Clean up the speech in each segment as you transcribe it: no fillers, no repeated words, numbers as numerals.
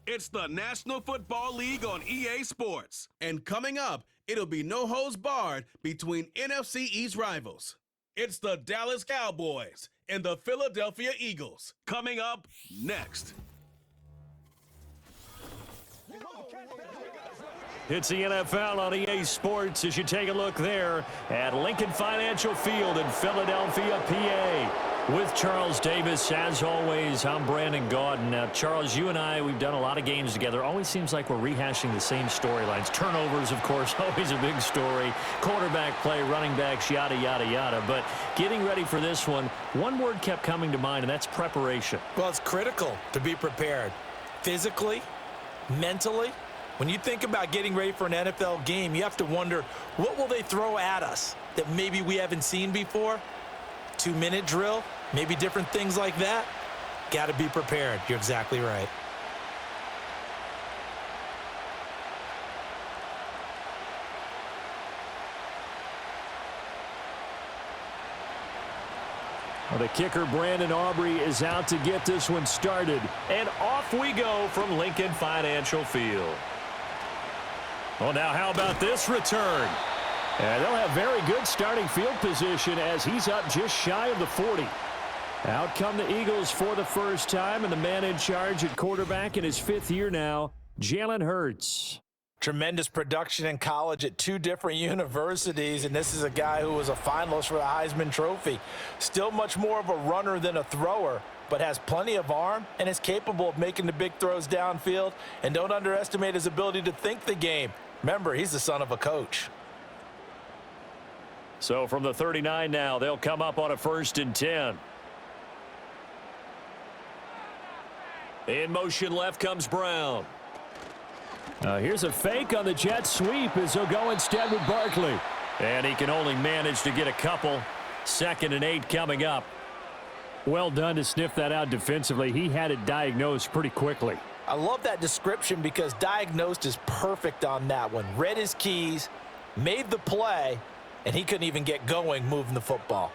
It's the National Football League on EA Sports. And coming up, it'll be no holds barred between NFC East rivals. It's the Dallas Cowboys and the Philadelphia Eagles. Coming up next. It's the NFL on EA Sports as you take a look there at Lincoln Financial Field in Philadelphia, PA. With Charles Davis, as always, I'm Brandon Gaudin. Now, Charles, you and I, we've done a lot of games together. Always seems like we're rehashing the same storylines. Turnovers, of course, always a big story. Quarterback play, running backs, yada, yada, yada. But getting ready for this one word kept coming to mind, and that's preparation. Well, it's critical to be prepared. Physically, mentally. When you think about getting ready for an NFL game, you have to wonder, what will they throw at us that maybe we haven't seen before? 2-minute drill, maybe different things like that. Got to be prepared. You're exactly right. Well, the kicker, Brandon Aubrey, is out to get this one started. And off we go from Lincoln Financial Field. Well, now how about this return? And they'll have very good starting field position as he's up just shy of the 40. Out come the Eagles for the first time, and the man in charge at quarterback in his 5th year now, Jalen Hurts. Tremendous production in college at 2 different universities, and this is a guy who was a finalist for the Heisman Trophy. Still much more of a runner than a thrower, but has plenty of arm and is capable of making the big throws downfield. And don't underestimate his ability to think the game. Remember, he's the son of a coach. So from the 39 now, they'll come up on a 1st and 10. In motion left comes Brown. Here's a fake on the jet sweep as he'll go instead with Barkley. And he can only manage to get a couple. 2nd and 8 coming up. Well done to sniff that out defensively. He had it diagnosed pretty quickly. I love that description because diagnosed is perfect on that one. Read his keys, made the play, and he couldn't even get going moving the football.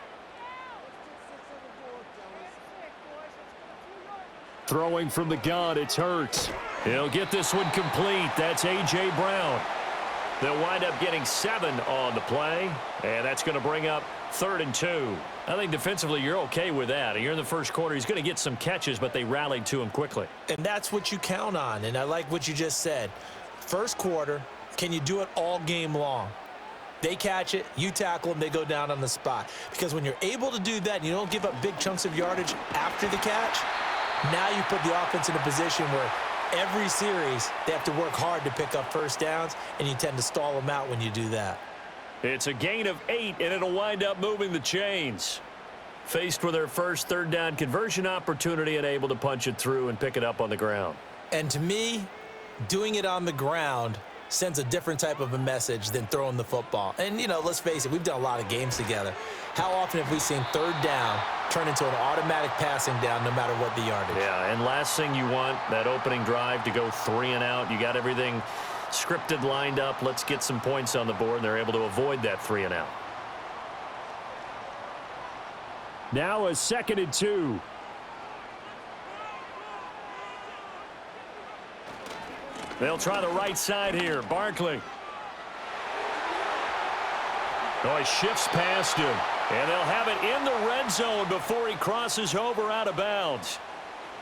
Throwing from the gun, it's Hurts. He'll get this one complete. That's A.J. Brown. They'll wind up getting 7 on the play, and that's going to bring up 3rd and 2. I think defensively you're okay with that. You're in the first quarter. He's going to get some catches, but they rallied to him quickly. And that's what you count on, and I like what you just said. First quarter, can you do it all game long? They catch it, you tackle them, they go down on the spot. Because when you're able to do that and you don't give up big chunks of yardage after the catch, now you put the offense in a position where every series they have to work hard to pick up first downs, and you tend to stall them out when you do that. It's a gain of 8, and it'll wind up moving the chains. Faced with their first 3rd down conversion opportunity and able to punch it through and pick it up on the ground. And to me, doing it on the ground sends a different type of a message than throwing the football. And, you know, let's face it, we've done a lot of games together. How often have we seen 3rd down turn into an automatic passing down no matter what the yardage? Yeah, and last thing you want, that opening drive to go 3 and out. You got everything scripted, lined up. Let's get some points on the board, and they're able to avoid that 3 and out. Now a 2nd and 2. They'll try the right side here. Barkley. Oh, he shifts past him. And they'll have it in the red zone before he crosses over out of bounds.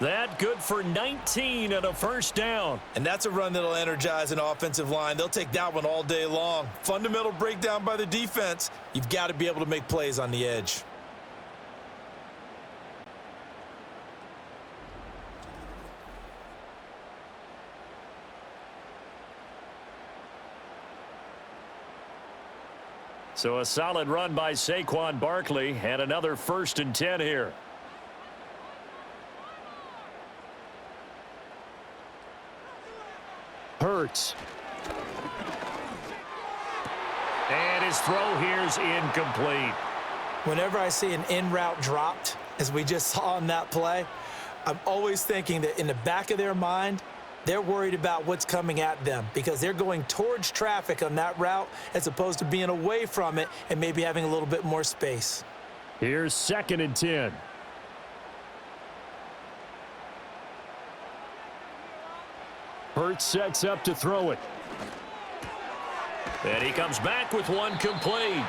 That good for 19 and a 1st down. And that's a run that'll energize an offensive line. They'll take that one all day long. Fundamental breakdown by the defense. You've got to be able to make plays on the edge. So a solid run by Saquon Barkley and another 1st and 10 here. Hurts. And his throw here's incomplete. Whenever I see an in-route dropped, as we just saw on that play, I'm always thinking that in the back of their mind, they're worried about what's coming at them because they're going towards traffic on that route as opposed to being away from it and maybe having a little bit more space. Here's 2nd and 10. Hurts sets up to throw it. And he comes back with one complete.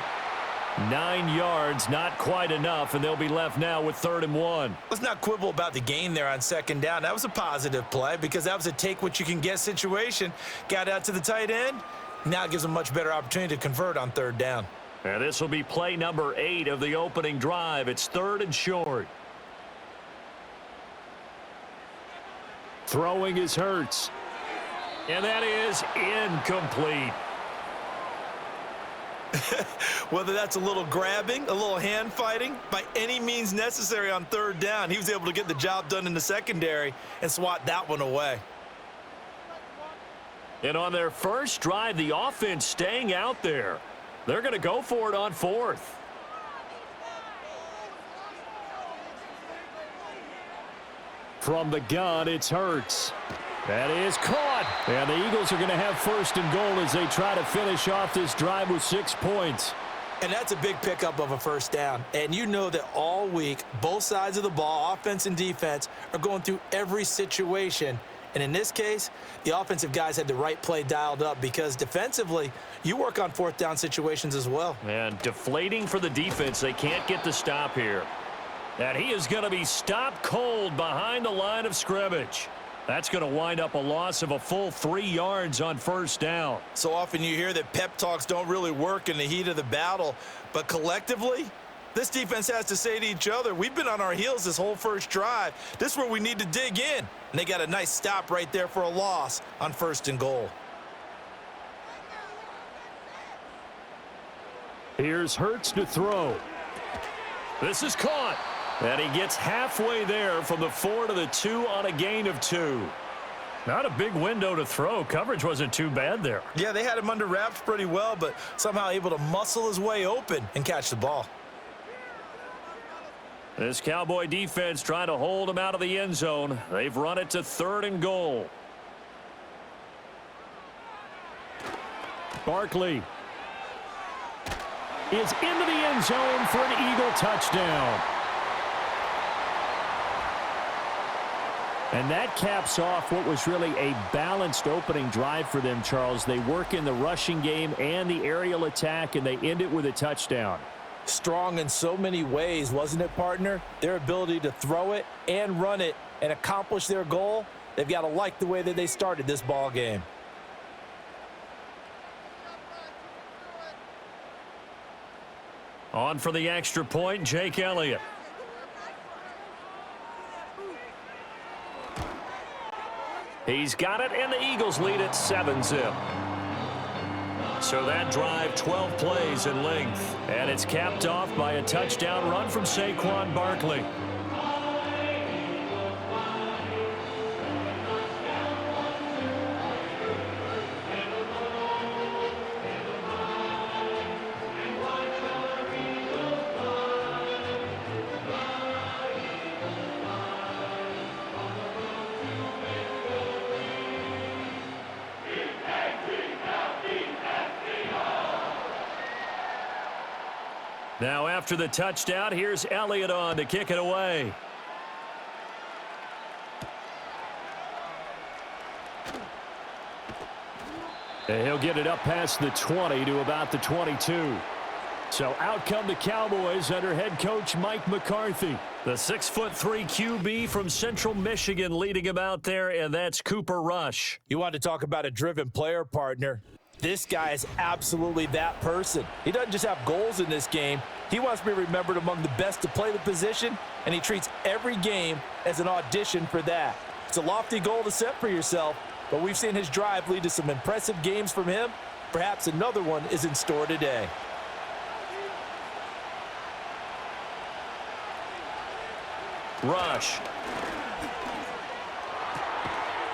9 yards, not quite enough, and they'll be left now with 3rd and 1. Let's not quibble about the gain there on 2nd down. That was a positive play because that was a take-what-you-can-get situation. Got out to the tight end. Now it gives them a much better opportunity to convert on 3rd down. And this will be play number 8 of the opening drive. It's 3rd and short. Throwing is Hurts. And that is incomplete. Whether that's a little grabbing, a little hand fighting, by any means necessary on 3rd down, he was able to get the job done in the secondary and swat that one away. And on their first drive, the offense staying out there. They're going to go for it on 4th. From the gun, it's Hurts. That is caught. And the Eagles are going to have 1st and goal as they try to finish off this drive with 6 points. And that's a big pickup of a 1st down. And you know that all week, both sides of the ball, offense and defense, are going through every situation. And in this case, the offensive guys had the right play dialed up because defensively, you work on 4th down situations as well. And deflating for the defense. They can't get the stop here. And he is going to be stopped cold behind the line of scrimmage. That's going to wind up a loss of a full 3 yards on 1st down. So often you hear that pep talks don't really work in the heat of the battle, but collectively, this defense has to say to each other, we've been on our heels this whole first drive. This is where we need to dig in. And they got a nice stop right there for a loss on 1st and goal. Here's Hurts to throw. This is caught. And he gets halfway there from the 4 to the 2 on a gain of 2. Not a big window to throw. Coverage wasn't too bad there. Yeah, they had him under wraps pretty well, but somehow able to muscle his way open and catch the ball. This Cowboy defense trying to hold him out of the end zone. They've run it to 3rd and goal. Barkley is into the end zone for an Eagle touchdown. And that caps off what was really a balanced opening drive for them, Charles. They work in the rushing game and the aerial attack, and they end it with a touchdown. Strong in so many ways, wasn't it, partner? Their ability to throw it and run it and accomplish their goal, they've got to like the way that they started this ball game. On for the extra point, Jake Elliott. He's got it, and the Eagles lead at 7-zip. So that drive, 12 plays in length. And it's capped off by a touchdown run from Saquon Barkley. Now after the touchdown, here's Elliott on to kick it away. And he'll get it up past the 20 to about the 22. So out come the Cowboys under head coach Mike McCarthy. The 6'3" QB from Central Michigan leading him out there, and that's Cooper Rush. You want to talk about a driven player, partner. This guy is absolutely that person. He doesn't just have goals in this game. He wants to be remembered among the best to play the position, and he treats every game as an audition for that. It's a lofty goal to set for yourself, but we've seen his drive lead to some impressive games from him. Perhaps another one is in store today. Rush.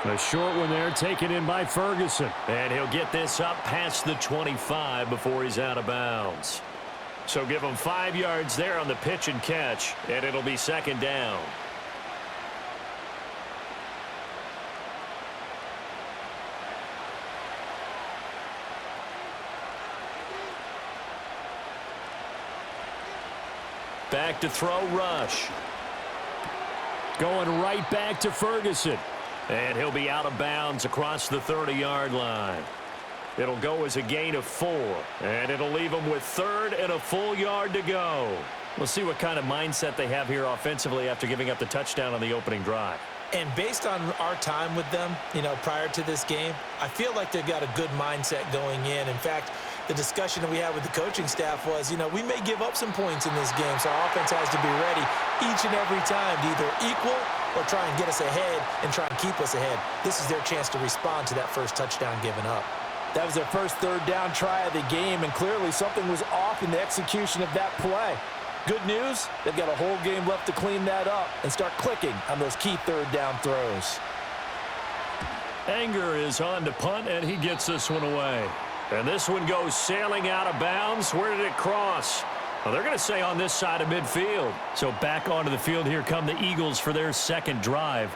A short one there, taken in by Ferguson. And he'll get this up past the 25 before he's out of bounds. So give him 5 yards there on the pitch and catch, and it'll be 2nd down. Back to throw Rush. Going right back to Ferguson. And he'll be out of bounds across the 30-yard line. It'll go as a gain of 4. And it'll leave them with 3rd and a full yard to go. We'll see what kind of mindset they have here offensively after giving up the touchdown on the opening drive. And based on our time with them, prior to this game, I feel like they've got a good mindset going in. In fact, the discussion that we had with the coaching staff was, we may give up some points in this game, so our offense has to be ready each and every time to either equal or try and get us ahead and try and keep us ahead. This is their chance to respond to that first touchdown given up. That was their first 3rd down try of the game, and clearly something was off in the execution of that play. Good news, they've got a whole game left to clean that up and start clicking on those key 3rd down throws. Anger is on to punt, and he gets this one away. And this one goes sailing out of bounds. Where did it cross? Well, they're going to say on this side of midfield. So back onto the field here come the Eagles for their second drive.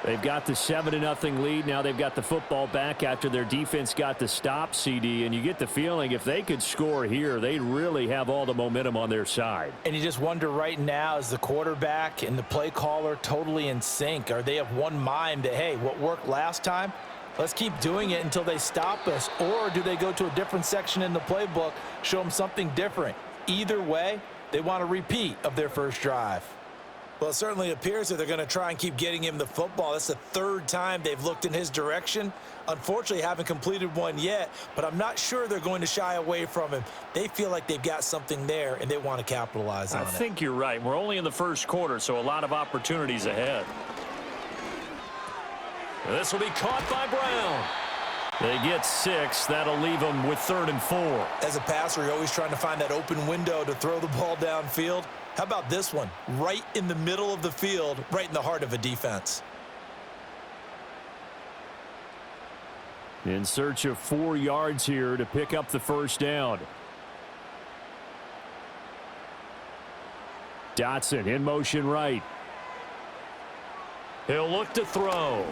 They've got the 7-0 lead. Now they've got the football back after their defense got the stop, CD. And you get the feeling if they could score here, they'd really have all the momentum on their side. And you just wonder right now, is the quarterback and the play caller totally in sync? Are they of one mind that, hey, what worked last time, let's keep doing it until they stop us? Or do they go to a different section in the playbook, show them something different? Either way, they want a repeat of their first drive. Well, it certainly appears that they're going to try and keep getting him the football. That's the 3rd time they've looked in his direction. Unfortunately, haven't completed one yet, but I'm not sure they're going to shy away from him. They feel like they've got something there, and they want to capitalize on it. I think you're right. We're only in the first quarter, so a lot of opportunities ahead. And this will be caught by Brown. They get 6. That'll leave them with 3rd and 4. As a passer, you're always trying to find that open window to throw the ball downfield. How about this one? Right in the middle of the field, right in the heart of a defense. In search of 4 yards here to pick up the first down. Dotson in motion right. He'll look to throw.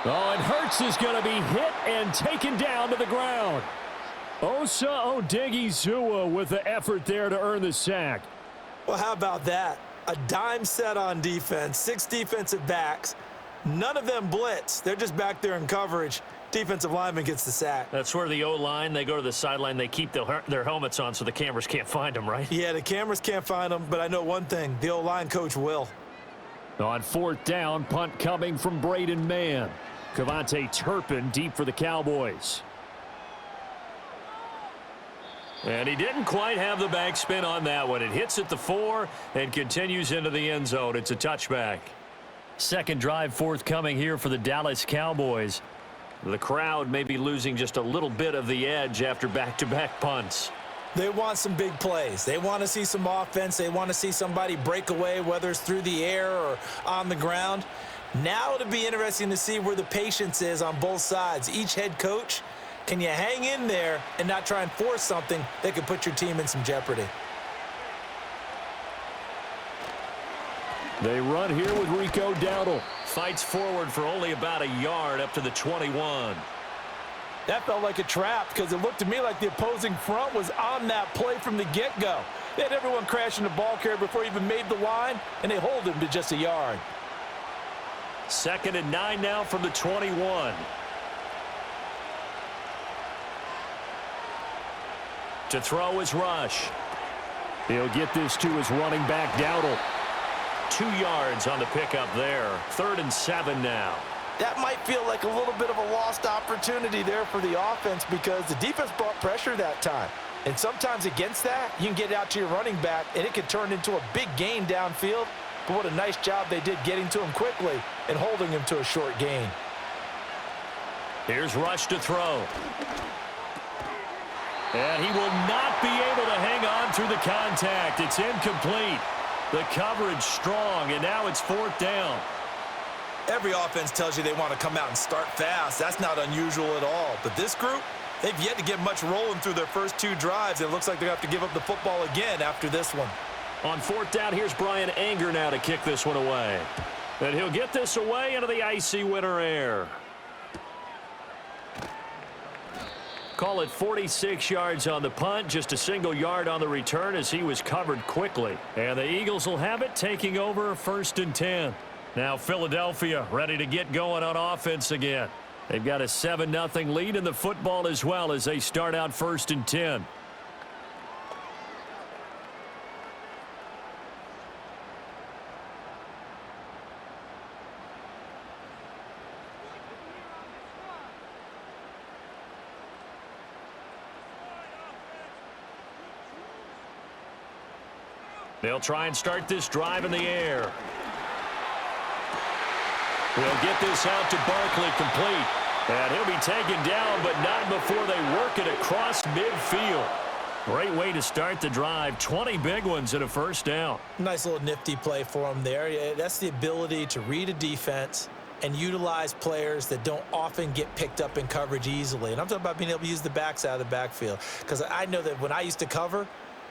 Oh, and Hurts is going to be hit and taken down to the ground. Osa Odighizuwa with the effort there to earn the sack. Well, how about that? A dime set on defense, 6 defensive backs. None of them blitz. They're just back there in coverage. Defensive lineman gets the sack. That's where the O-line, they go to the sideline, they keep their helmets on so the cameras can't find them, right? Yeah, the cameras can't find them, but I know one thing. The O-line coach will. On 4th down, punt coming from Braden Mann. Kevontae Turpin deep for the Cowboys. And he didn't quite have the backspin on that one. It hits at the 4 and continues into the end zone. It's a touchback. Second drive forthcoming here for the Dallas Cowboys. The crowd may be losing just a little bit of the edge after back-to-back punts. They want some big plays. They want to see some offense. They want to see somebody break away, whether it's through the air or on the ground. Now it'll be interesting to see where the patience is on both sides. Each head coach, can you hang in there and not try and force something that could put your team in some jeopardy? They run here with Rico Dowdle. Fights forward for only about a yard up to the 21. That felt like a trap because it looked to me like the opposing front was on that play from the get-go. They had everyone crashing the ball carrier before he even made the line, and they hold him to just a yard. 2nd and 9 now from the 21. To throw is Rush. He'll get this to his running back, Dowdle. 2 yards on the pickup there. 3rd and 7 now. That might feel like a little bit of a lost opportunity there for the offense because the defense brought pressure that time. And sometimes against that, you can get out to your running back, and it can turn into a big gain downfield. But what a nice job they did getting to him quickly and holding him to a short gain. Here's Rush to throw. And he will not be able to hang on through the contact. It's incomplete. The coverage strong, and now it's 4th down. Every offense tells you they want to come out and start fast. That's not unusual at all. But this group, they've yet to get much rolling through their first 2 drives. It looks like they're going to have to give up the football again after this one. On 4th down, here's Brian Anger now to kick this one away. And he'll get this away into the icy winter air. Call it 46 yards on the punt, just a single yard on the return as he was covered quickly. And the Eagles will have it, taking over 1st and 10. Now Philadelphia ready to get going on offense again. They've got a 7-0 lead in the football as well as they start out 1st and 10. They'll try and start this drive in the air. We'll get this out to Barkley complete. And he'll be taken down, but not before they work it across midfield. Great way to start the drive. 20 big ones and a first down. Nice little nifty play for him there. Yeah, that's the ability to read a defense and utilize players that don't often get picked up in coverage easily. And I'm talking about being able to use the backs out of the backfield. Because I know that when I used to cover,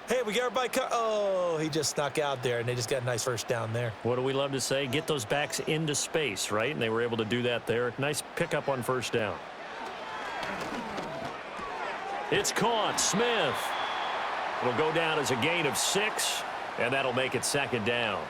hey, we got everybody oh, he just snuck out there, and they just got a nice first down there. What do we love to say? Get those backs into space, right? And they were able to do that there. Nice pickup on first down. It's caught. Smith. It'll go down as a gain of 6, and that'll make it 2nd down.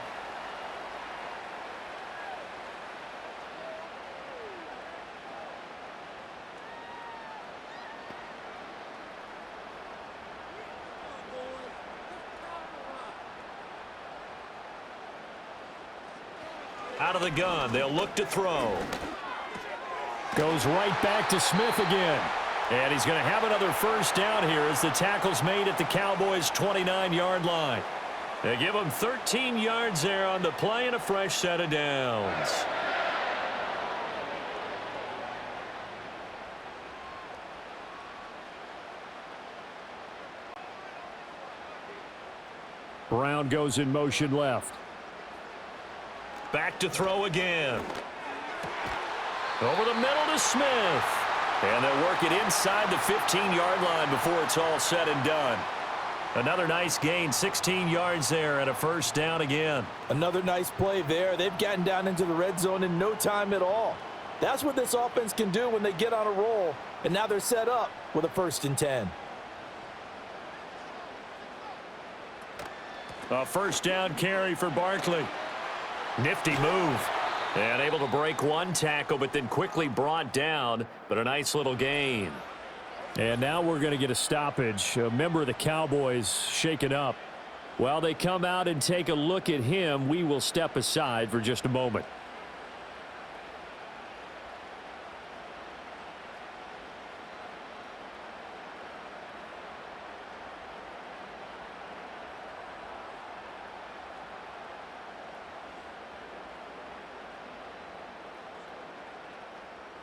Out of the gun, they'll look to throw. Goes right back to Smith again. And he's going to have another first down here as the tackle's made at the Cowboys' 29-yard line. They give him 13 yards there on the play and a fresh set of downs. Brown goes in motion left. Back to throw again. Over the middle to Smith. And they'll work it inside the 15-yard line before it's all said and done. Another nice gain, 16 yards there and a first down again. Another nice play there. They've gotten down into the red zone in no time at all. That's what this offense can do when they get on a roll. And now they're set up with a 1st and 10. A first down carry for Barkley. Nifty move. And able to break one tackle, but then quickly brought down. But a nice little gain. And now we're going to get a stoppage. A member of the Cowboys shaken up. While they come out and take a look at him, we will step aside for just a moment.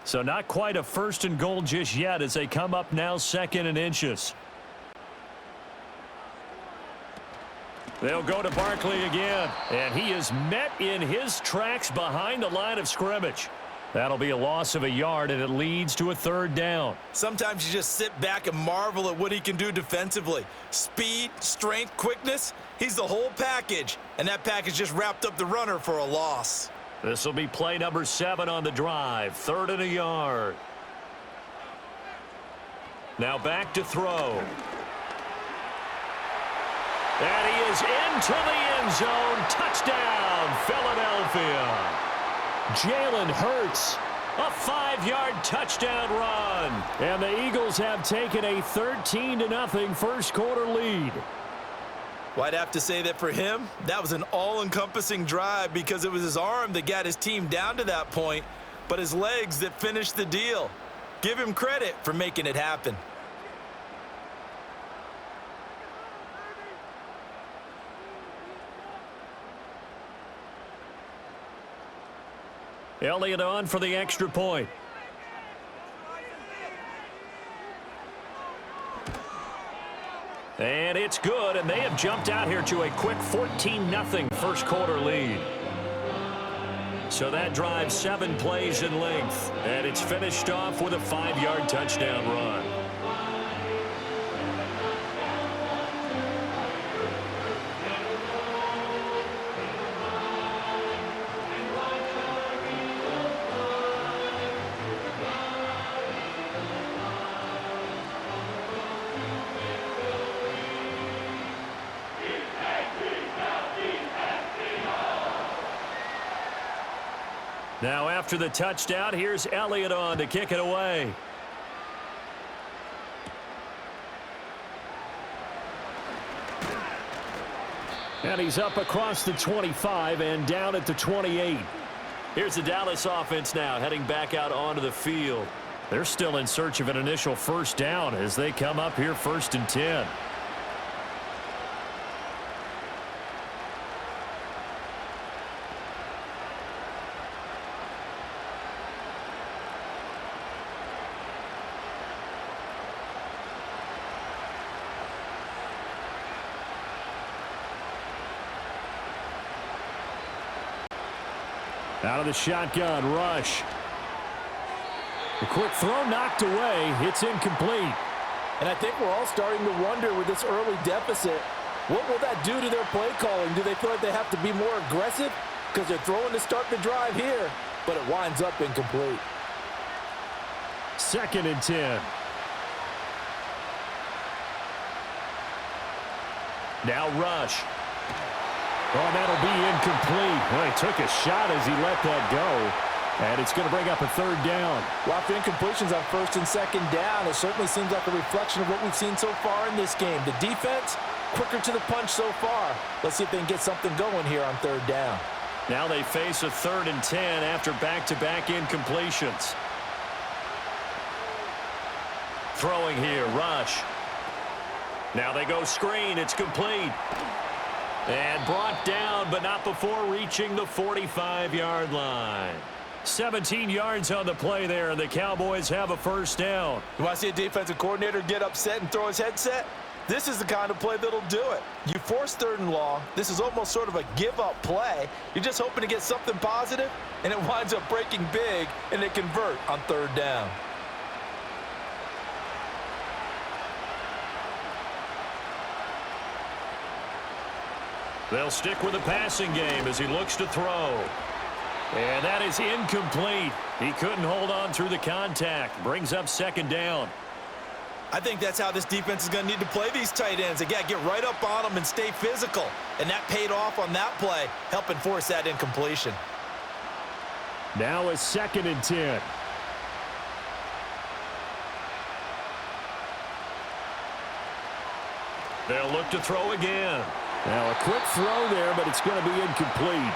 So not quite a 1st and goal just yet as they come up now 2nd and inches. They'll go to Barkley again, and he is met in his tracks behind the line of scrimmage. That'll be a loss of a yard, and it leads to a 3rd down. Sometimes you just sit back and marvel at what he can do defensively. Speed, strength, quickness, he's the whole package. And that package just wrapped up the runner for a loss. This will be play number 7 on the drive. 3rd and a yard. Now back to throw. And he is into the end zone. Touchdown, Philadelphia. Jalen Hurts. A 5-yard touchdown run. And the Eagles have taken a 13-0 first quarter lead. Well, I'd have to say that for him, that was an all-encompassing drive because it was his arm that got his team down to that point, but his legs that finished the deal. Give him credit for making it happen. Elliott on for the extra point. And it's good, and they have jumped out here to a quick 14-0 first quarter lead. So that drive 7 plays in length, and it's finished off with a 5-yard touchdown run. Now after the touchdown, here's Elliott on to kick it away. And he's up across the 25 and down at the 28. Here's the Dallas offense now heading back out onto the field. They're still in search of an initial first down as they come up here 1st and 10. Out of the shotgun, rush. A quick throw knocked away. It's incomplete. And I think we're all starting to wonder with this early deficit, what will that do to their play calling? Do they feel like they have to be more aggressive because they're throwing to start the drive here, but it winds up incomplete? 2nd and 10. Now rush. Oh, that'll be incomplete. Well, he took a shot as he let that go. And it's going to bring up a 3rd down. Lots of incompletions on 1st and 2nd down. It certainly seems like a reflection of what we've seen so far in this game. The defense, quicker to the punch so far. Let's see if they can get something going here on 3rd down. Now they face a 3rd and 10 after back-to-back incompletions. Throwing here, rush. Now they go screen. It's complete. And brought down, but not before reaching the 45-yard line. 17 yards on the play there, and the Cowboys have a first down. You want to see a defensive coordinator get upset and throw his headset? This is the kind of play that'll do it. You force 3rd and long. This is almost sort of a give-up play. You're just hoping to get something positive, and it winds up breaking big, and they convert on 3rd down. They'll stick with the passing game as he looks to throw. And that is incomplete. He couldn't hold on through the contact. Brings up 2nd down. I think that's how this defense is going to need to play these tight ends. They got to get right up on them and stay physical. And that paid off on that play, helping force that incompletion. Now a 2nd and 10. They'll look to throw again. Now a quick throw there, but it's going to be incomplete.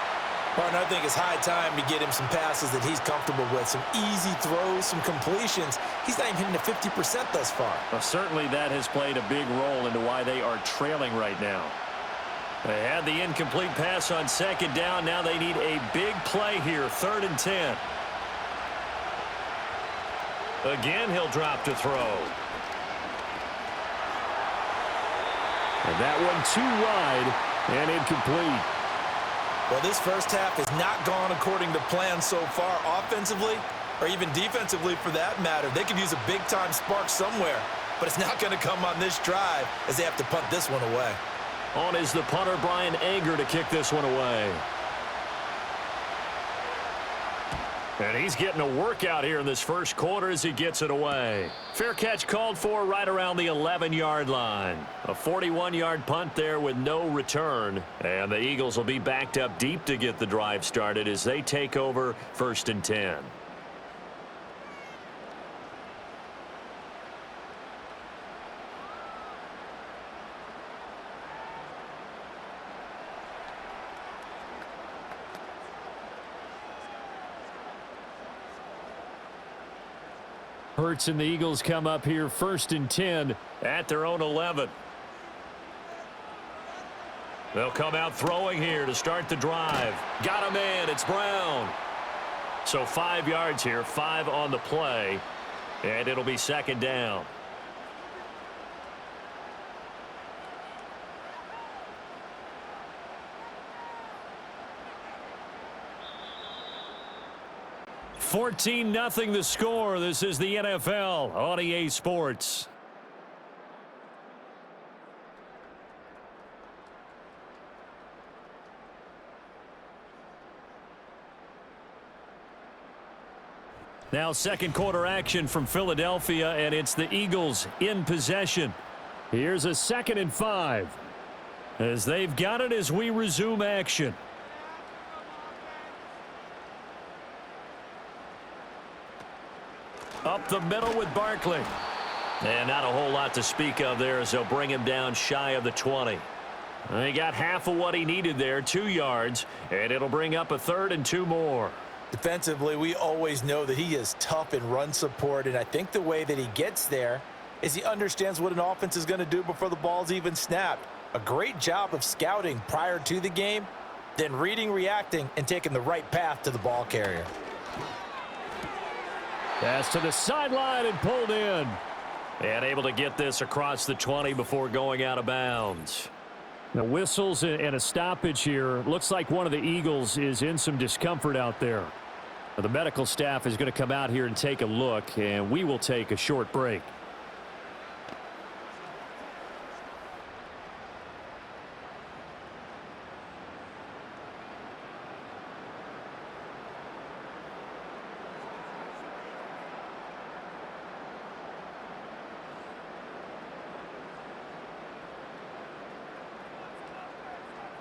Partner, I think it's high time to get him some passes that he's comfortable with. Some easy throws, some completions. He's not even hitting the 50% thus far. Well, certainly that has played a big role into why they are trailing right now. They had the incomplete pass on 2nd down. Now they need a big play here, 3rd and 10. Again, he'll drop to throw. And that one too wide and incomplete. Well, this first half has not gone according to plan so far offensively or even defensively for that matter. They could use a big-time spark somewhere, but it's not going to come on this drive as they have to punt this one away. On is the punter, Brian Anger, to kick this one away. And he's getting a workout here in this first quarter as he gets it away. Fair catch called for right around the 11-yard line. A 41-yard punt there with no return. And the Eagles will be backed up deep to get the drive started as they take over 1st and 10. Hurts and the Eagles come up here 1st and 10 at their own 11. They'll come out throwing here to start the drive. Got a man. It's Brown. So 5 yards here, 5 on the play, and it'll be 2nd down. $14-0 the score. This is the NFL on EA Sports. Now 2nd quarter action from Philadelphia, and it's the Eagles in possession. Here's a 2nd and 5 as they've got it as we resume action. Up the middle with Barkley. And not a whole lot to speak of there as they'll bring him down shy of the 20. He got half of what he needed there, 2 yards, and it'll bring up a 3rd and 2 more. Defensively, we always know that he is tough in run support, and I think the way that he gets there is he understands what an offense is going to do before the ball's even snapped. A great job of scouting prior to the game, then reading, reacting, and taking the right path to the ball carrier. Pass to the sideline and pulled in. And able to get this across the 20 before going out of bounds. The whistles and a stoppage here. Looks like one of the Eagles is in some discomfort out there. The medical staff is going to come out here and take a look, and we will take a short break.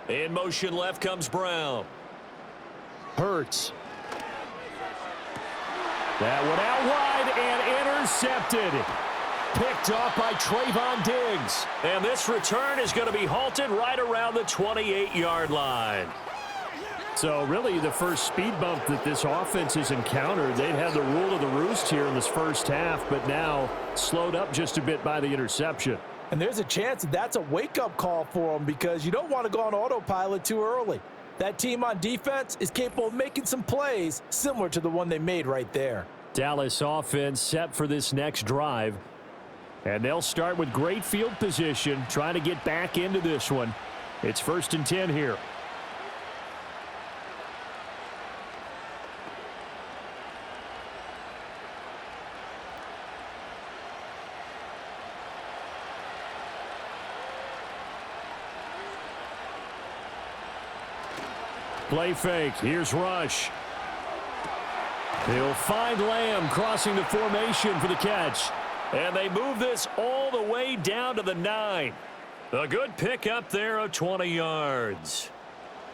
In motion left comes Brown. Hurts. That one out wide and intercepted. Picked off by Trayvon Diggs. And this return is going to be halted right around the 28-yard line. So really the first speed bump that this offense has encountered, they'd had the rule of the roost here in this first half, but now slowed up just a bit by the interception. And there's a chance that that's a wake-up call for them because you don't want to go on autopilot too early. That team on defense is capable of making some plays similar to the one they made right there. Dallas offense set for this next drive. And they'll start with great field position, trying to get back into this one. It's 1st and 10 here. Play fake. Here's Rush. He'll find Lamb crossing the formation for the catch. And they move this all the way down to the 9. A good pick up there of 20 yards.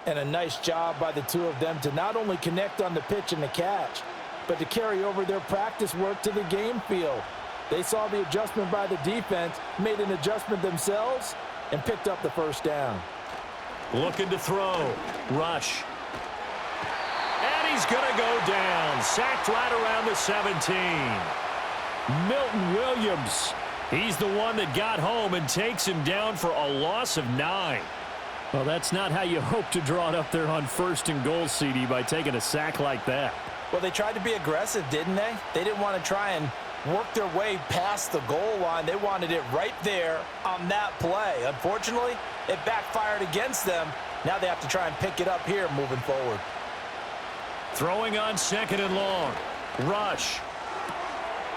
And a nice job by the two of them to not only connect on the pitch and the catch, but to carry over their practice work to the game field. They saw the adjustment by the defense, made an adjustment themselves, and picked up the first down. Looking to throw. Rush. And he's going to go down. Sacked right around the 17. Milton Williams. He's the one that got home and takes him down for a loss of 9. Well, that's not how you hope to draw it up there on 1st and goal, CD, by taking a sack like that. Well, they tried to be aggressive, didn't they? They didn't want to try and work their way past the goal line. They wanted it right there on that play. Unfortunately, it backfired against them. Now they have to try and pick it up here moving forward. Throwing on 2nd and long. Rush.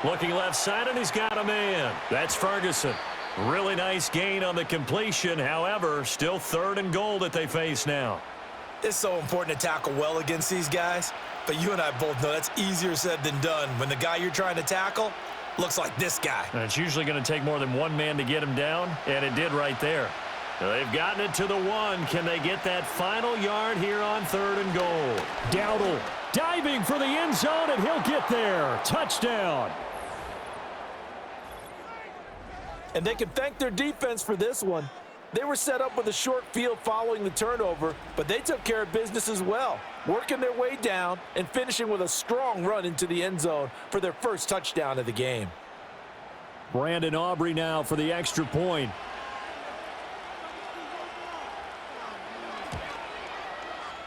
Looking left side, and he's got a man. That's Ferguson. Really nice gain on the completion. However, still 3rd and goal that they face now. It's so important to tackle well against these guys, but you and I both know that's easier said than done when the guy you're trying to tackle looks like this guy. And it's usually going to take more than one man to get him down, and it did right there. They've gotten it to the 1. Can they get that final yard here on 3rd and goal? Dowdle diving for the end zone, and he'll get there. Touchdown. And they can thank their defense for this one. They were set up with a short field following the turnover, but they took care of business as well, working their way down and finishing with a strong run into the end zone for their first touchdown of the game. Brandon Aubrey now for the extra point.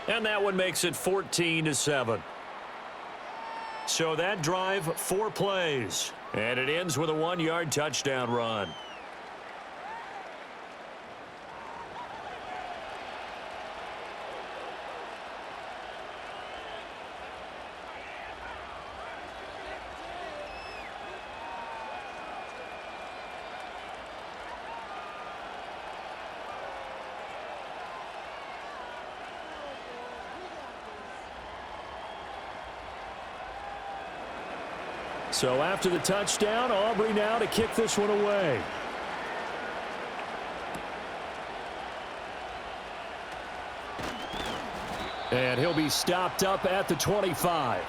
And that one makes it 14-7. So that drive, 4 plays. And it ends with a 1-yard touchdown run. So after the touchdown, Aubrey now to kick this one away. And he'll be stopped up at the 25.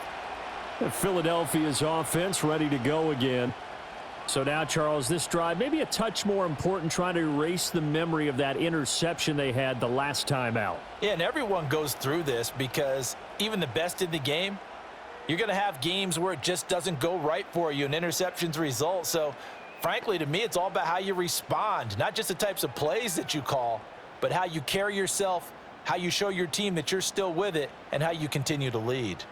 Philadelphia's offense ready to go again. So now, Charles, this drive maybe a touch more important, trying to erase the memory of that interception they had the last time out. Yeah, and everyone goes through this because even the best in the game, you're going to have games where it just doesn't go right for you and interceptions result. So, frankly, to me, it's all about how you respond, not just the types of plays that you call, but how you carry yourself, how you show your team that you're still with it, and how you continue to lead.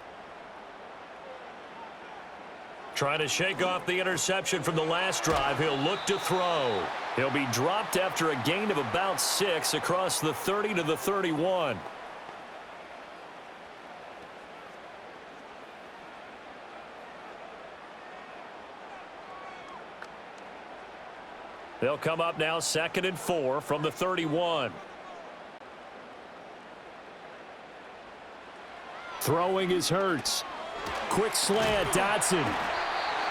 Trying to shake off the interception from the last drive. He'll look to throw. He'll be dropped after a gain of about 6 across the 30 to the 31. They'll come up now 2nd and 4 from the 31. Throwing is Hurts. Quick slant, Dotson.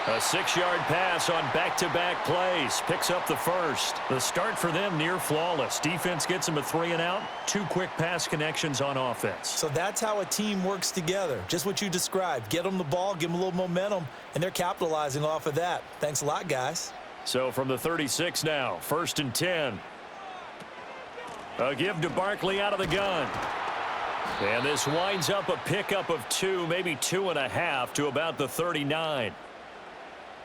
A 6-yard pass on back-to-back plays. Picks up the first. The start for them near flawless. Defense gets them a 3-and-out. 2 quick pass connections on offense. So that's how a team works together. Just what you described. Get them the ball, give them a little momentum, and they're capitalizing off of that. Thanks a lot, guys. So from the 36 now, 1st and 10. A give to Barkley out of the gun. And this winds up a pickup of 2, maybe 2.5 to about the 39.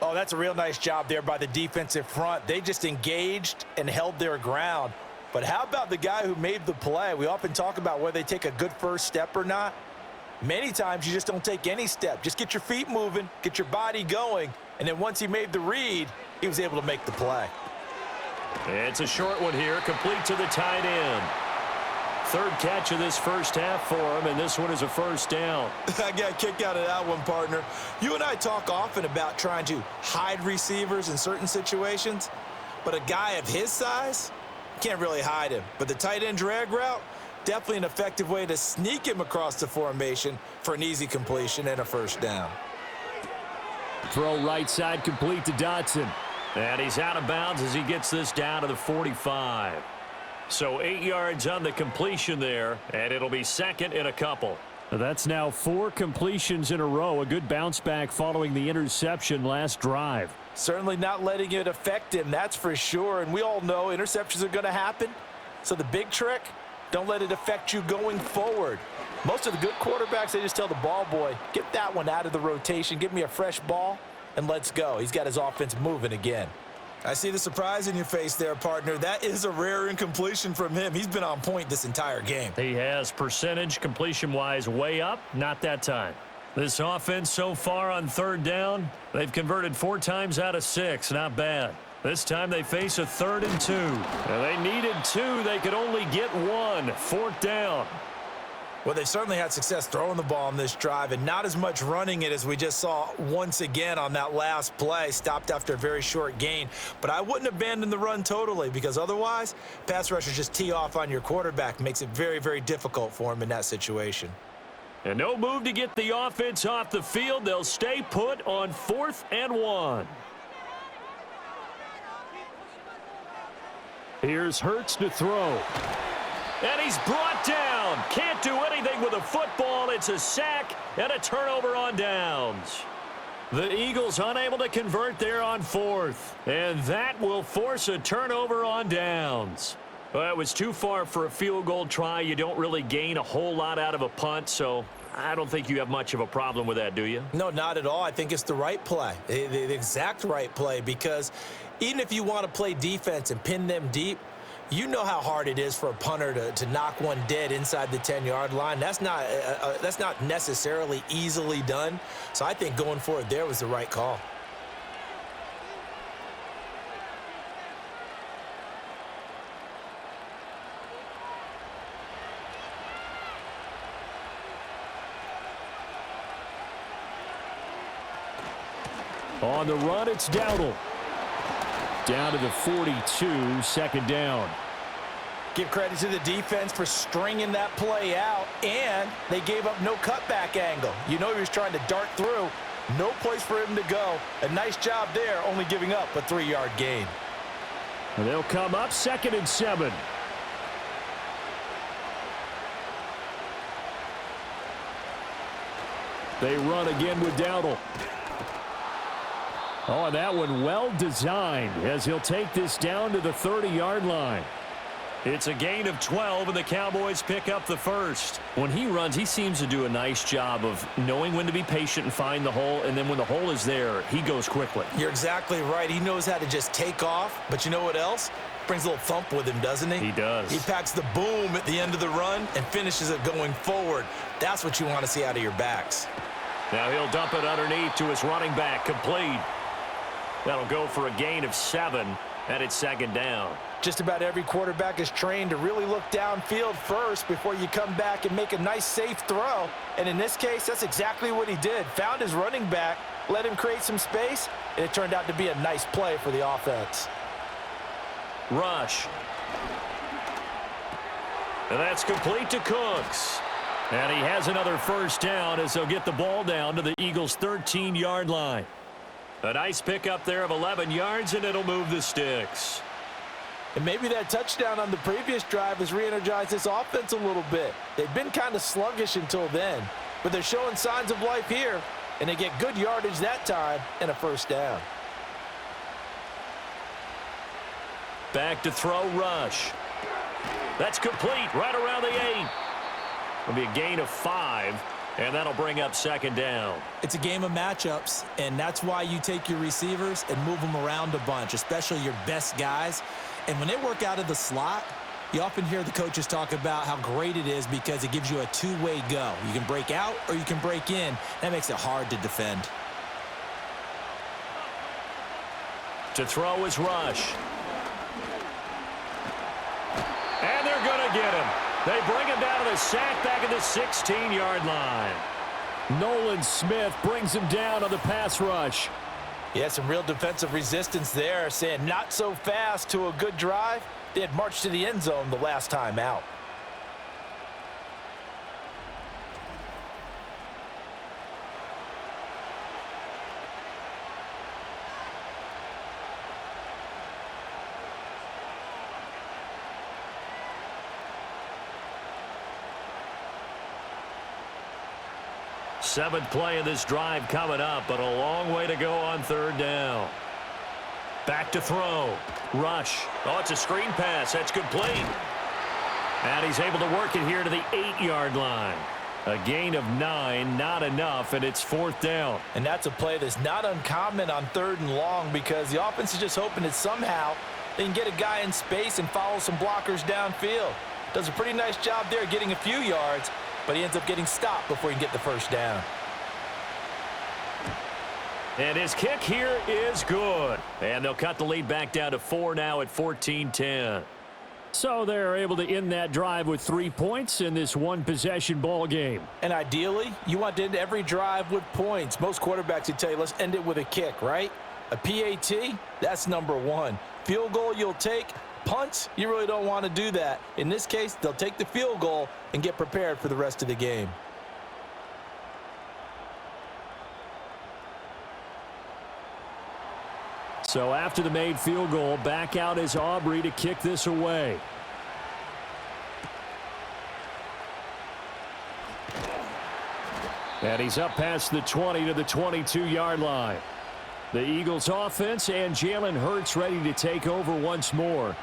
Oh, that's a real nice job there by the defensive front. They just engaged and held their ground. But how about the guy who made the play? We often talk about whether they take a good first step or not. Many times you just don't take any step. Just get your feet moving, get your body going, and then once he made the read, he was able to make the play. It's a short one here, complete to the tight end. 3rd catch of this first half for him, and this one is a first down. I got a kick out of that one, partner. You and I talk often about trying to hide receivers in certain situations, but a guy of his size can't really hide him. But the tight end drag route, definitely an effective way to sneak him across the formation for an easy completion and a first down. Throw right side complete to Dotson. And he's out of bounds as he gets this down to the 45. So 8 yards on the completion there, and it'll be 2nd and a couple. That's now 4 completions in a row. A good bounce back following the interception last drive. Certainly not letting it affect him, that's for sure. And we all know interceptions are going to happen. So the big trick, don't let it affect you going forward. Most of the good quarterbacks, they just tell the ball boy, get that one out of the rotation, give me a fresh ball, and let's go. He's got his offense moving again. I see the surprise in your face there, partner. That is a rare incompletion from him. He's been on point this entire game. He has percentage completion-wise way up, not that time. This offense so far on 3rd down, they've converted 4 times out of 6. Not bad. This time they face a 3rd and 2. And they needed 2. They could only get 1. 4th down. Well, they've certainly had success throwing the ball on this drive and not as much running it as we just saw once again on that last play. Stopped after a very short gain. But I wouldn't abandon the run totally because otherwise, pass rushers just tee off on your quarterback. Makes it very, very difficult for him in that situation. And no move to get the offense off the field. They'll stay put on 4th and 1. Here's Hurts to throw. And he's brought down. Can't do anything with a football. It's a sack and a turnover on downs. The Eagles unable to convert there on 4th. And that will force a turnover on downs. Well, it was too far for a field goal try. You don't really gain a whole lot out of a punt, so I don't think you have much of a problem with that, do you? No, not at all. I think it's the right play, the exact right play, because even if you want to play defense and pin them deep, you know how hard it is for a punter to knock one dead inside the 10-yard line. That's not necessarily easily done. So I think going for it there was the right call. On the run, it's Dowdle. Down to the 42, 2nd down. Give credit to the defense for stringing that play out, and they gave up no cutback angle. You know he was trying to dart through. No place for him to go. A nice job there, only giving up a 3-yard gain. And they'll come up 2nd and 7. They run again with Dowdle. Oh, and that one well designed as he'll take this down to the 30-yard line. It's a gain of 12, and the Cowboys pick up the first. When he runs, he seems to do a nice job of knowing when to be patient and find the hole, and then when the hole is there, he goes quickly. You're exactly right. He knows how to just take off, but you know what else? Brings a little thump with him, doesn't he? He does. He packs the boom at the end of the run and finishes it going forward. That's what you want to see out of your backs. Now he'll dump it underneath to his running back, complete. That'll go for a gain of 7, and it's second down. Just about every quarterback is trained to really look downfield first before you come back and make a nice, safe throw. And in this case, that's exactly what he did. Found his running back, let him create some space, and it turned out to be a nice play for the offense. Rush. And that's complete to Cooks. And he has another first down as they'll get the ball down to the Eagles' 13-yard line. A nice pickup there of 11 yards, and it'll move the sticks. And maybe that touchdown on the previous drive has re-energized this offense a little bit. They've been kind of sluggish until then, but they're showing signs of life here, and they get good yardage that time and a first down. Back to throw, Rush. That's complete right around the 8. It'll be a gain of 5, and that'll bring up second down. It's a game of matchups, and that's why you take your receivers and move them around a bunch, especially your best guys. And when they work out of the slot, you often hear the coaches talk about how great it is because it gives you a two-way go. You can break out or you can break in. That makes it hard to defend. To throw is Rush. And they're going to get him. They bring him down to the sack back at the 16-yard line. Nolan Smith brings him down on the pass rush. He had some real defensive resistance there, saying not so fast to a good drive. They had marched to the end zone the last time out. Seventh play of this drive coming up, but a long way to go on third down. Back to throw. Rush. Oh, it's a screen pass. That's complete. And he's able to work it here to the 8-yard line. A gain of 9, not enough, and it's fourth down. And that's a play that's not uncommon on third and long because the offense is just hoping that somehow they can get a guy in space and follow some blockers downfield. Does a pretty nice job there getting a few yards, but he ends up getting stopped before he can get the first down. And his kick here is good. And they'll cut the lead back down to 4 now at 14-10. So they're able to end that drive with 3 points in this one-possession ball game. And ideally, you want to end every drive with points. Most quarterbacks would tell you, let's end it with a kick, right? A PAT, that's number 1. Field goal you'll take. Punts, you really don't want to do that. In this case, they'll take the field goal and get prepared for the rest of the game. So after the made field goal, back out is Aubrey to kick this away. And he's up past the 20 to the 22-yard line. The Eagles offense and Jalen Hurts ready to take over once more.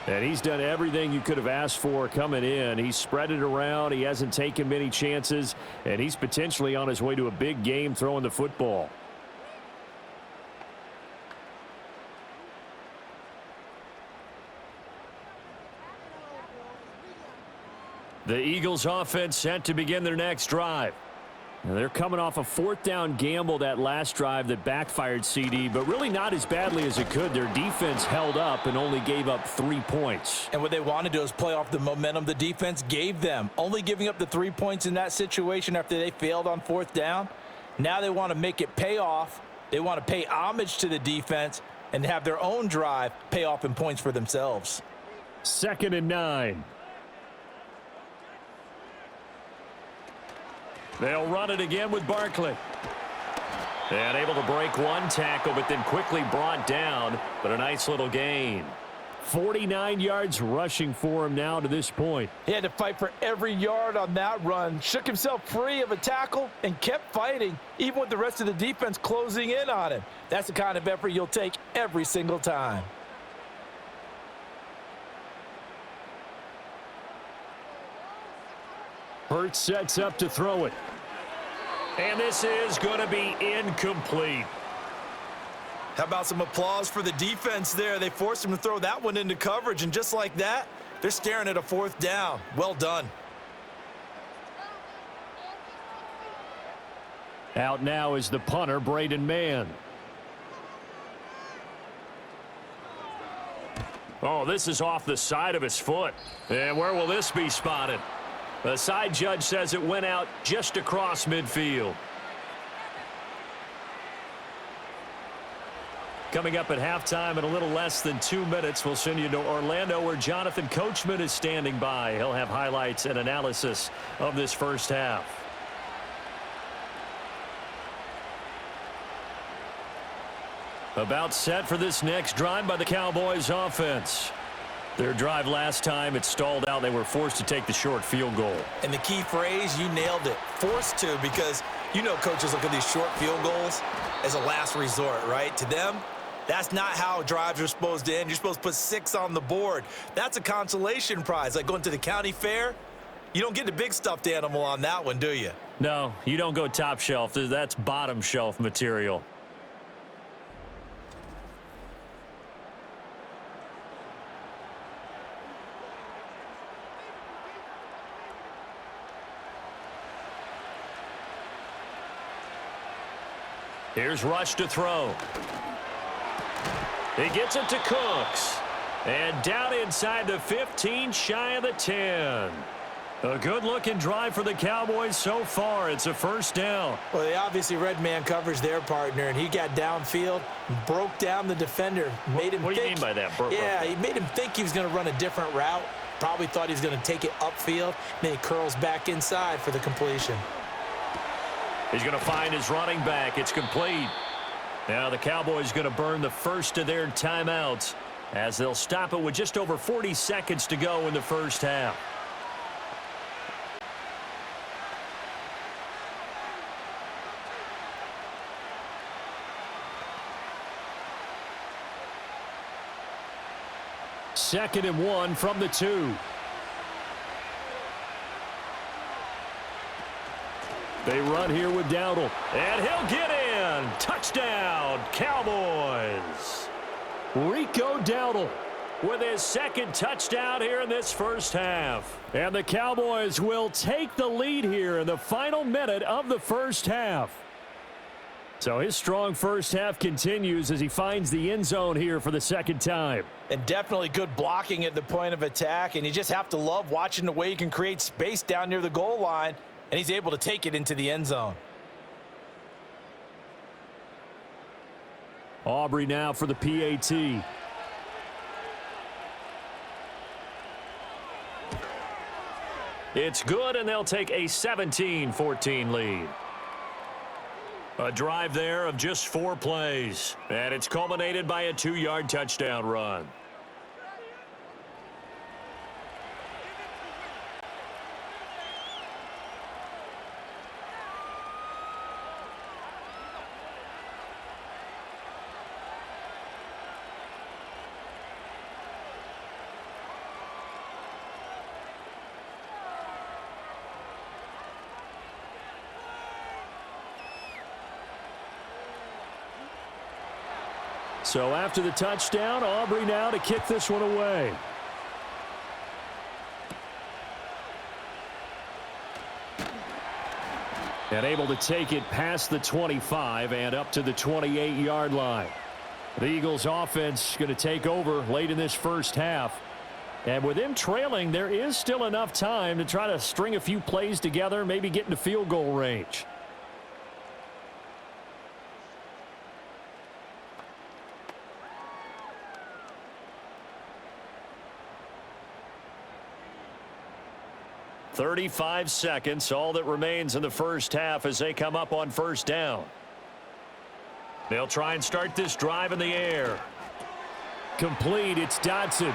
And he's done everything you could have asked for coming in. He's spread it around. He hasn't taken many chances. And he's potentially on his way to a big game throwing the football. The Eagles offense set to begin their next drive. Now they're coming off a fourth down gamble that last drive that backfired CD, but really not as badly as it could. Their defense held up and only gave up 3 points. And what they want to do is play off the momentum the defense gave them. Only giving up the 3 points in that situation after they failed on fourth down. Now they want to make it pay off. They want to pay homage to the defense and have their own drive pay off in points for themselves. 2nd and 9. They'll run it again with Barkley. And able to break one tackle, but then quickly brought down. But a nice little gain. 49 yards rushing for him now to this point. He had to fight for every yard on that run. Shook himself free of a tackle and kept fighting, even with the rest of the defense closing in on him. That's the kind of effort you'll take every single time. Hurts sets up to throw it. And this is going to be incomplete. How about some applause for the defense there? They forced him to throw that one into coverage, and just like that, they're staring at a 4th down. Well done. Out now is the punter, Braden Mann. Oh, this is off the side of his foot. And where will this be spotted? The side judge says it went out just across midfield. Coming up at halftime in a little less than 2 minutes, we'll send you to Orlando where Jonathan Coachman is standing by. He'll have highlights and analysis of this first half. About set for this next drive by the Cowboys offense. Their drive last time, it stalled out. They were forced to take the short field goal. And the key phrase, you nailed it. Forced to, because you know coaches look at these short field goals as a last resort, right? To them, that's not how drives are supposed to end. You're supposed to put 6 on the board. That's a consolation prize. Like going to the county fair, you don't get the big stuffed animal on that one, do you? No, you don't go top shelf. That's bottom shelf material. Here's Rush to throw. He gets it to Cooks. And down inside the 15, shy of the 10. A good-looking drive for the Cowboys so far. It's a first down. Well, they obviously read man coverage their partner, and he got downfield, broke down the defender, made him What do you mean by that? Yeah, he made him think he was going to run a different route. Probably thought he was going to take it upfield. Then he curls back inside for the completion. He's going to find his running back. It's complete. Now the Cowboys going to burn the first of their timeouts as they'll stop it with just over 40 seconds to go in the first half. Second and 1 from the 2. They run here with Dowdle, and he'll get in. Touchdown, Cowboys. Rico Dowdle with his second touchdown here in this first half. And the Cowboys will take the lead here in the final minute of the first half. So his strong first half continues as he finds the end zone here for the second time. And definitely good blocking at the point of attack, and you just have to love watching the way he can create space down near the goal line. And he's able to take it into the end zone. Aubrey now for the PAT. It's good, and they'll take a 17-14 lead. A drive there of just 4 plays. And it's culminated by a 2-yard touchdown run. So after the touchdown, Aubrey now to kick this one away. And able to take it past the 25 and up to the 28-yard line. The Eagles offense going to take over late in this first half. And with them trailing, there is still enough time to try to string a few plays together, maybe get into field goal range. "35 seconds, all that remains in the first half as they come up on first down. They'll try and start this drive in the air. complete. It's Dotson.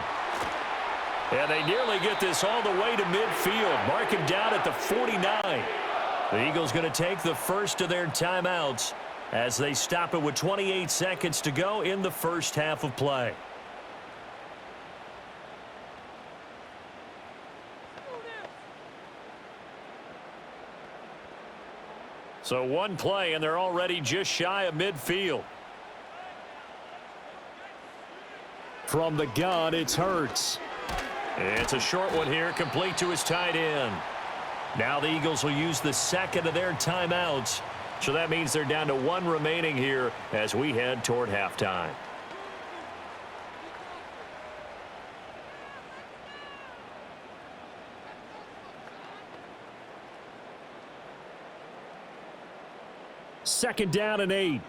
And they nearly get this all the way to midfield. Mark him down at the 49. The Eagles going to take the first of their timeouts as they stop it with 28 seconds to go in the first half of play. So one play, and they're already just shy of midfield. From the gun, it's Hurts. It's a short one here, complete to his tight end. Now the Eagles will use the second of their timeouts. So that means they're down to one remaining here as we head toward halftime. Second down and 8.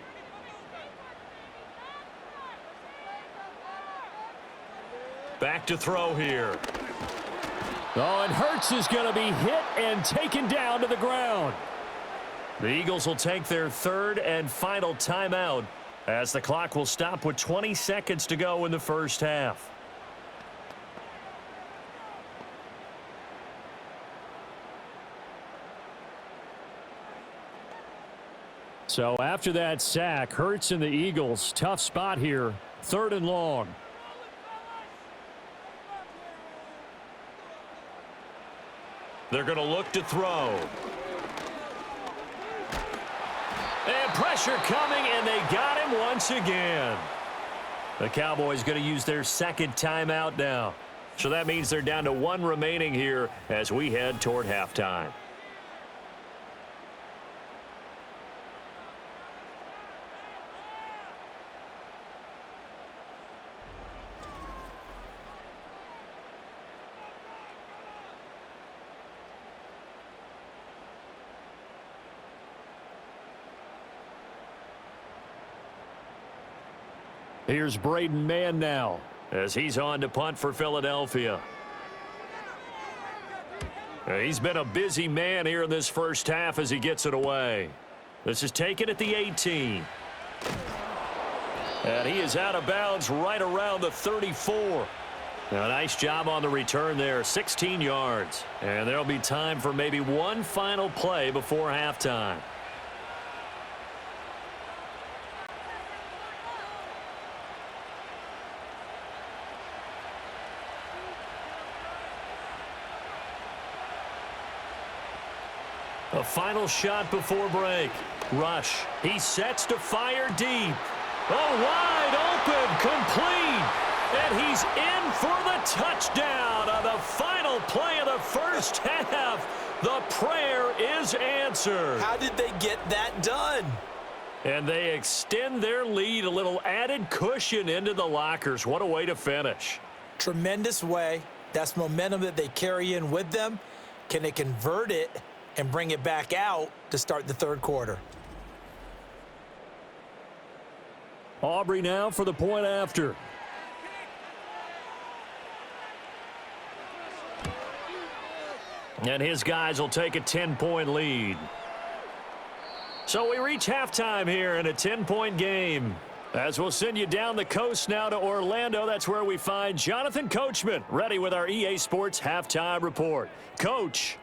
Back to throw here. Oh, and Hurts is going to be hit and taken down to the ground. The Eagles will take their third and final timeout as the clock will stop with 20 seconds to go in the first half. So after that sack, Hurts and the Eagles, tough spot here, third and long. They're going to look to throw. And pressure coming, and they got him once again. The Cowboys going to use their second timeout now. So that means they're down to one remaining here as we head toward halftime. Here's Braden Mann now as he's on to punt for Philadelphia. He's been a busy man here in this first half as he gets it away. This is taken at the 18. And he is out of bounds right around the 34. Now, a nice job on the return there, 16 yards. And there'll be time for maybe one final play before halftime. A final shot before break. Rush. He sets to fire deep. Oh, wide open, complete. And he's in for the touchdown on the final play of the first half. The prayer is answered. How did they get that done? And they extend their lead, a little added cushion into the lockers. What a way to finish. Tremendous way. That's momentum that they carry in with them. Can they convert it and bring it back out to start the third quarter? Aubrey now for the point after. And his guys will take a 10-point lead. So we reach halftime here in a 10-point game. As we'll send you down the coast now to Orlando, that's where we find Jonathan Coachman, ready with our EA Sports Halftime Report. Coach.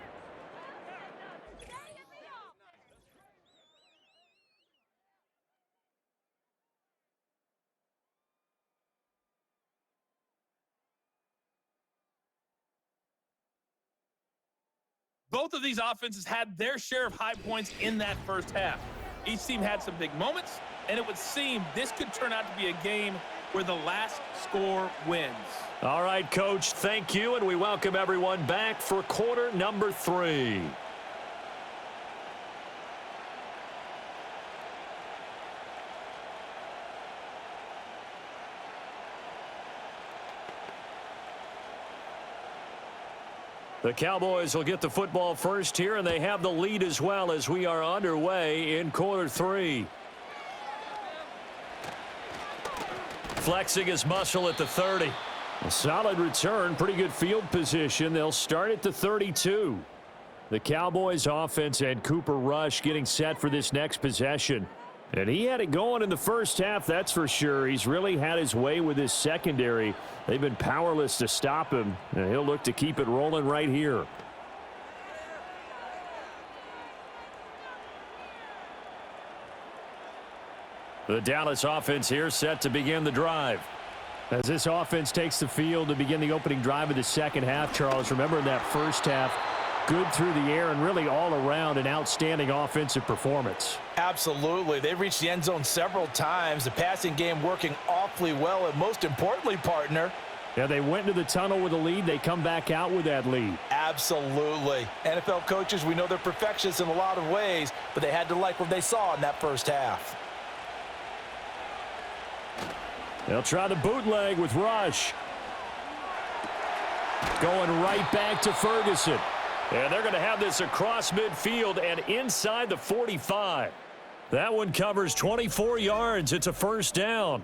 Both of these offenses had their share of high points in that first half. Each team had some big moments, and it would seem this could turn out to be a game where the last score wins. All right, Coach, thank you, and we welcome everyone back for quarter number 3. The Cowboys will get the football first here, and they have the lead as well as we are underway in quarter 3. Flexing his muscle at the 30. A solid return, pretty good field position. They'll start at the 32. The Cowboys offense and Cooper Rush getting set for this next possession. And he had it going in the first half, that's for sure. He's really had his way with his secondary. They've been powerless to stop him, and he'll look to keep it rolling right here. The Dallas offense here set to begin the drive. As this offense takes the field to begin the opening drive of the second half, Charles, remember in that first half, good through the air and really all around an outstanding offensive performance. Absolutely. They reached the end zone several times. The passing game working awfully well, and most importantly, partner, yeah, they went into the tunnel with a lead. They come back out with that lead. Absolutely. NFL coaches, we know they're perfectionists in a lot of ways, but they had to like what they saw in that first half. They'll try the bootleg with Rush. Going right back to Ferguson. And they're going to have this across midfield and inside the 45. That one covers 24 yards. It's a first down.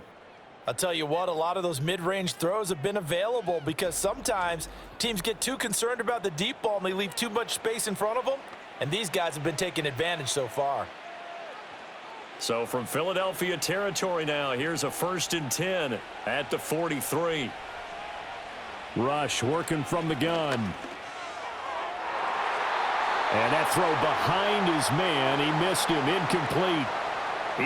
I'll tell you what, a lot of those mid-range throws have been available because sometimes teams get too concerned about the deep ball and they leave too much space in front of them, and these guys have been taking advantage so far. So from Philadelphia territory now, here's a 1st and 10 at the 43. Rush working from the gun. And that throw behind his man, he missed him, incomplete.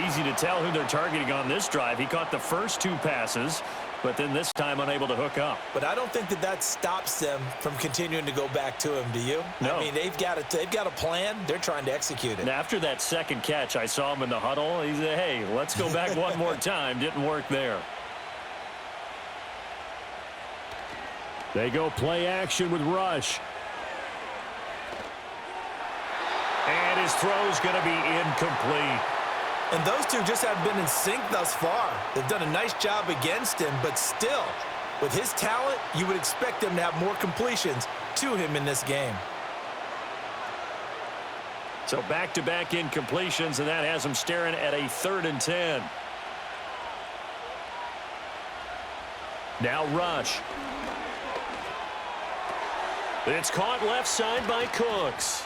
Easy to tell who they're targeting on this drive. He caught the first 2 passes, but then this time unable to hook up. But I don't think that stops them from continuing to go back to him, do you? No. I mean, they've got a plan. They're trying to execute it. And after that second catch, I saw him in the huddle. He said, hey, let's go back one more time. Didn't work there. They go play action with Rush. And his throw's going to be incomplete. And those two just have been in sync thus far. They've done a nice job against him, but still, with his talent, you would expect him to have more completions to him in this game. So back-to-back incompletions, and that has him staring at a 3rd and 10. Now Rush. It's caught left side by Cooks.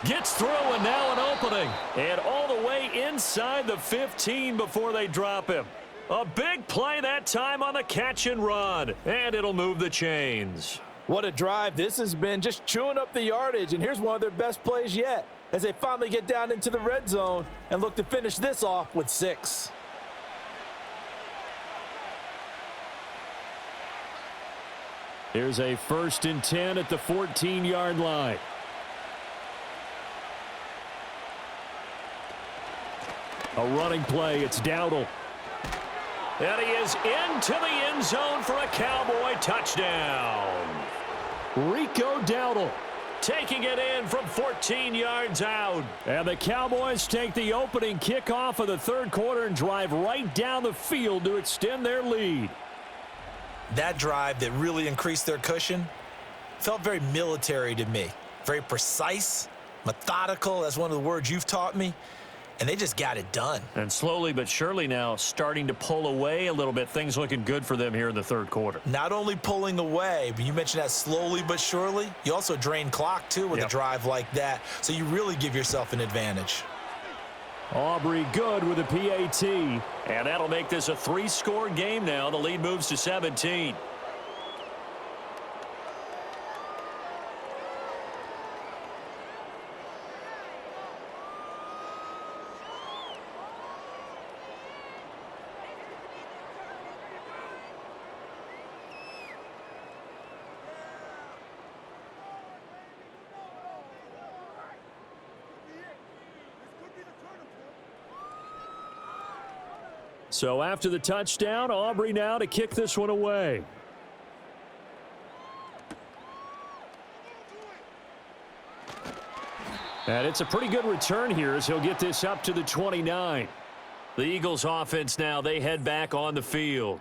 Gets through, and now an opening. And all the way inside the 15 before they drop him. A big play that time on the catch and run. And it'll move the chains. What a drive this has been, just chewing up the yardage. And here's one of their best plays yet as they finally get down into the red zone and look to finish this off with 6. Here's a 1st and 10 at the 14-yard line. A running play. It's Dowdle. And he is into the end zone for a Cowboy touchdown. Rico Dowdle taking it in from 14 yards out. And the Cowboys take the opening kickoff of the 3rd quarter and drive right down the field to extend their lead. That drive that really increased their cushion felt very military to me. Very precise, methodical. That's one of the words you've taught me. And they just got it done. And slowly but surely now starting to pull away a little bit. Things looking good for them here in the 3rd quarter. Not only pulling away, but you mentioned that slowly but surely. You also drain clock, too, with a drive like that. So you really give yourself an advantage. Aubrey good with a PAT. And that'll make this a 3-score game now. The lead moves to 17. So after the touchdown, Aubrey now to kick this one away. And it's a pretty good return here as he'll get this up to the 29. The Eagles offense now, they head back on the field.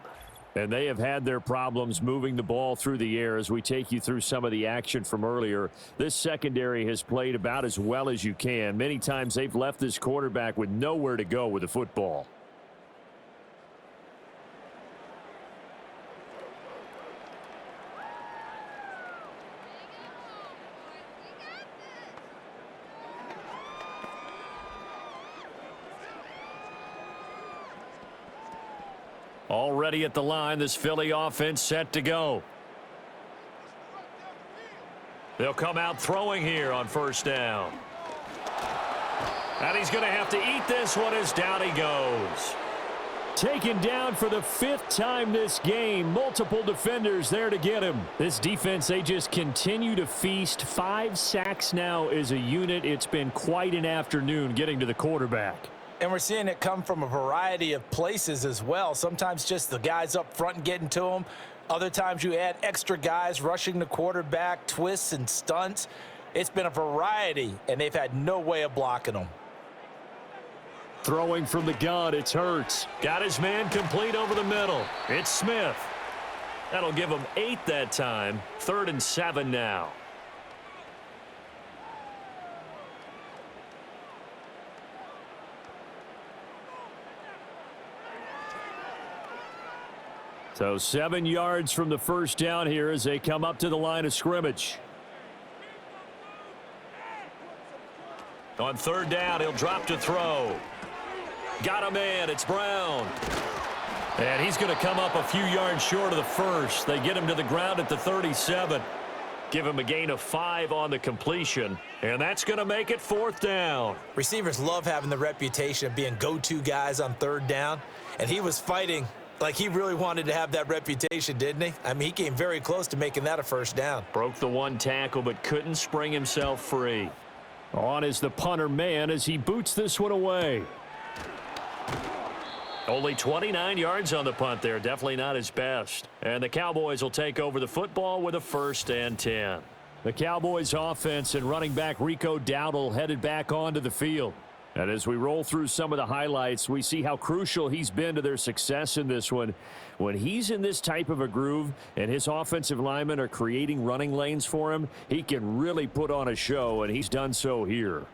And they have had their problems moving the ball through the air as we take you through some of the action from earlier. This secondary has played about as well as you can. Many times they've left this quarterback with nowhere to go with the football. Already at the line, this Philly offense set to go. They'll come out throwing here on first down. And he's going to have to eat this one as down he goes. Taken down for the 5th time this game. Multiple defenders there to get him. This defense, they just continue to feast. 5 sacks now as a unit. It's been quite an afternoon getting to the quarterback. And we're seeing it come from a variety of places as well. Sometimes just the guys up front and getting to them. Other times you add extra guys rushing the quarterback, twists and stunts. It's been a variety, and they've had no way of blocking them. Throwing from the gun, it's Hurts. Got his man complete over the middle. It's Smith. That'll give him 8 that time. 3rd and 7 now. So 7 yards from the first down here as they come up to the line of scrimmage. On 3rd down, he'll drop to throw. Got a man. It's Brown. And he's going to come up a few yards short of the first. They get him to the ground at the 37. Give him a gain of 5 on the completion. And that's going to make it 4th down. Receivers love having the reputation of being go-to guys on 3rd down. And he was fighting like he really wanted to have that reputation, didn't he? I mean, he came very close to making that a first down. Broke the 1 tackle but couldn't spring himself free. On is the punter man as he boots this one away. Only 29 yards on the punt there. Definitely not his best. And the Cowboys will take over the football with a 1st and 10. The Cowboys offense and running back Rico Dowdle headed back onto the field. And as we roll through some of the highlights, we see how crucial he's been to their success in this one. When he's in this type of a groove and his offensive linemen are creating running lanes for him, he can really put on a show, and he's done so here.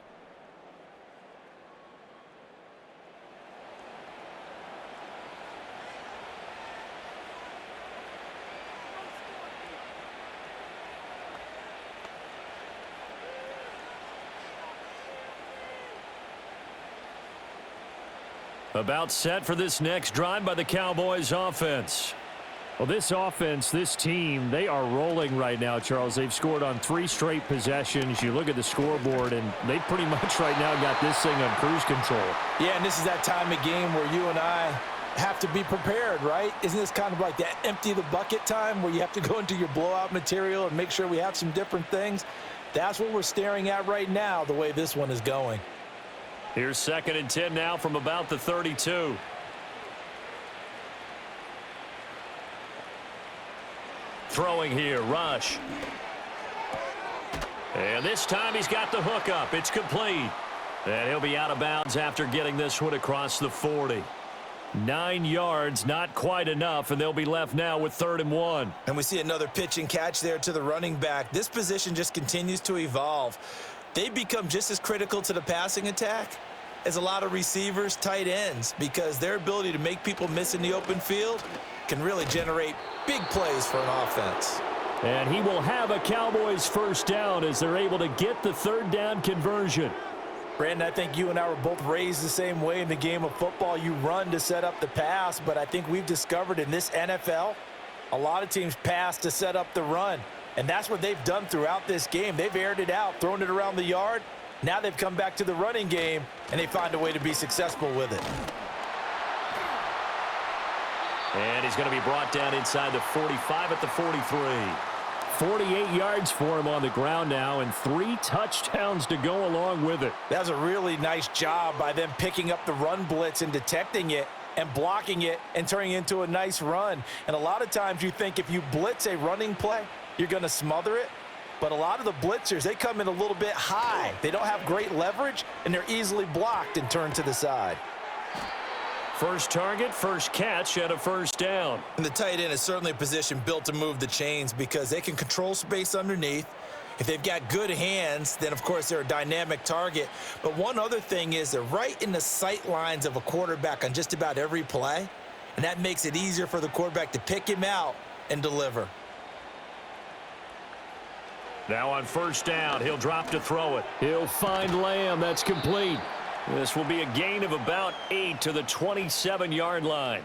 About set for this next drive by the Cowboys offense. Well, this offense, this team, they are rolling right now, Charles. They've scored on 3 straight possessions. You look at the scoreboard, and they pretty much right now got this thing on cruise control. Yeah, and this is that time of game where you and I have to be prepared, right? Isn't this kind of like that empty the bucket time where you have to go into your blowout material and make sure we have some different things? That's what we're staring at right now, the way this one is going. Here's 2nd and 10 now from about the 32. Throwing here, rush. And this time he's got the hook up. It's complete. And he'll be out of bounds after getting this one across the 40. 9 yards, not quite enough, and they'll be left now with 3rd and 1. And we see another pitch and catch there to the running back. This position just continues to evolve. They become just as critical to the passing attack as a lot of receivers, tight ends, because their ability to make people miss in the open field can really generate big plays for an offense. And he will have a Cowboys 1st down as they're able to get the 3rd down conversion. Brandon, I think you and I were both raised the same way in the game of football. You run to set up the pass, but I think we've discovered in this NFL, a lot of teams pass to set up the run. And that's what they've done throughout this game. They've aired it out, thrown it around the yard. Now they've come back to the running game, and they find a way to be successful with it. And he's going to be brought down inside the 45 at the 43. 48 yards for him on the ground now, and 3 touchdowns to go along with it. That was a really nice job by them picking up the run blitz and detecting it and blocking it and turning it into a nice run. And a lot of times you think if you blitz a running play, you're going to smother it. But a lot of the blitzers, they come in a little bit high. They don't have great leverage, and they're easily blocked and turned to the side. First target, first catch, and a 1st down. And the tight end is certainly a position built to move the chains because they can control space underneath. If they've got good hands, then, of course, they're a dynamic target. But one other thing is they're right in the sight lines of a quarterback on just about every play, and that makes it easier for the quarterback to pick him out and deliver. Now on 1st down, he'll drop to throw it. He'll find Lamb. That's complete. This will be a gain of about 8 to the 27-yard line.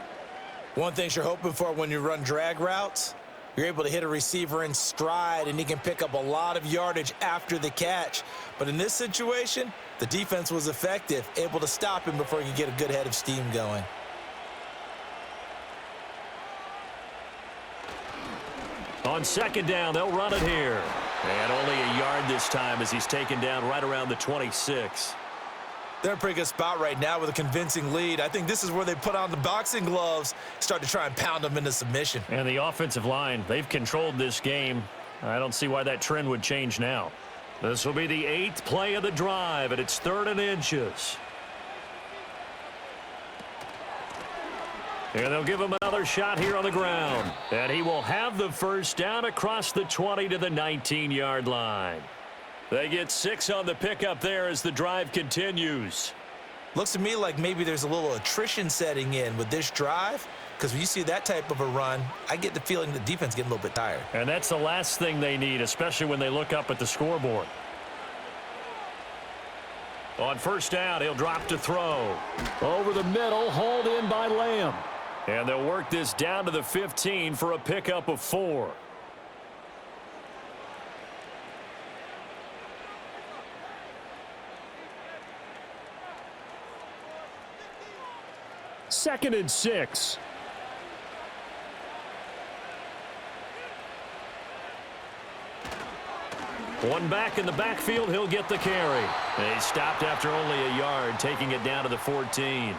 One thing you're hoping for when you run drag routes, you're able to hit a receiver in stride, and he can pick up a lot of yardage after the catch. But in this situation, the defense was effective, able to stop him before he could get a good head of steam going. On second down, they'll run it here. And only a yard this time as he's taken down right around the 26. They're in a pretty good spot right now with a convincing lead. I think this is where they put on the boxing gloves, start to try and pound them into submission. And the offensive line, they've controlled this game. I don't see why that trend would change now. This will be the 8th play of the drive, and it's 3rd and inches. And they'll give him another shot here on the ground. And he will have the first down across the 20 to the 19-yard line. They get 6 on the pickup there as the drive continues. Looks to me like maybe there's a little attrition setting in with this drive, because when you see that type of a run, I get the feeling the defense getting a little bit tired. And that's the last thing they need, especially when they look up at the scoreboard. On first down, he'll drop to throw. Over the middle, hauled in by Lamb. And they'll work this down to the 15 for a pickup of 4. Second and 6. One back in the backfield, he'll get the carry. He stopped after only a yard, taking it down to the 14.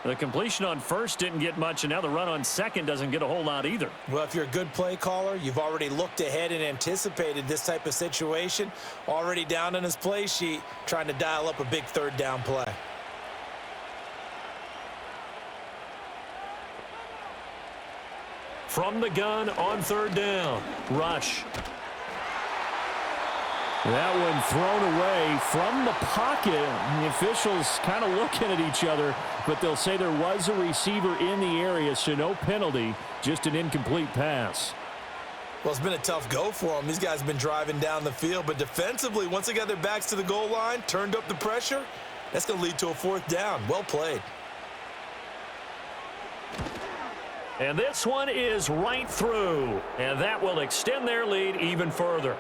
The completion on first didn't get much, and now the run on second doesn't get a whole lot either. Well, if you're a good play caller, you've already looked ahead and anticipated this type of situation. Already down on his play sheet, trying to dial up a big 3rd down play. From the gun on 3rd down. Rush. That one thrown away from the pocket. The officials kind of looking at each other, but they'll say there was a receiver in the area, so no penalty, just an incomplete pass. Well, it's been a tough go for them. These guys have been driving down the field, but defensively, once they got their backs to the goal line, turned up the pressure, that's going to lead to a 4th down. Well played. And this one is right through, and that will extend their lead even further.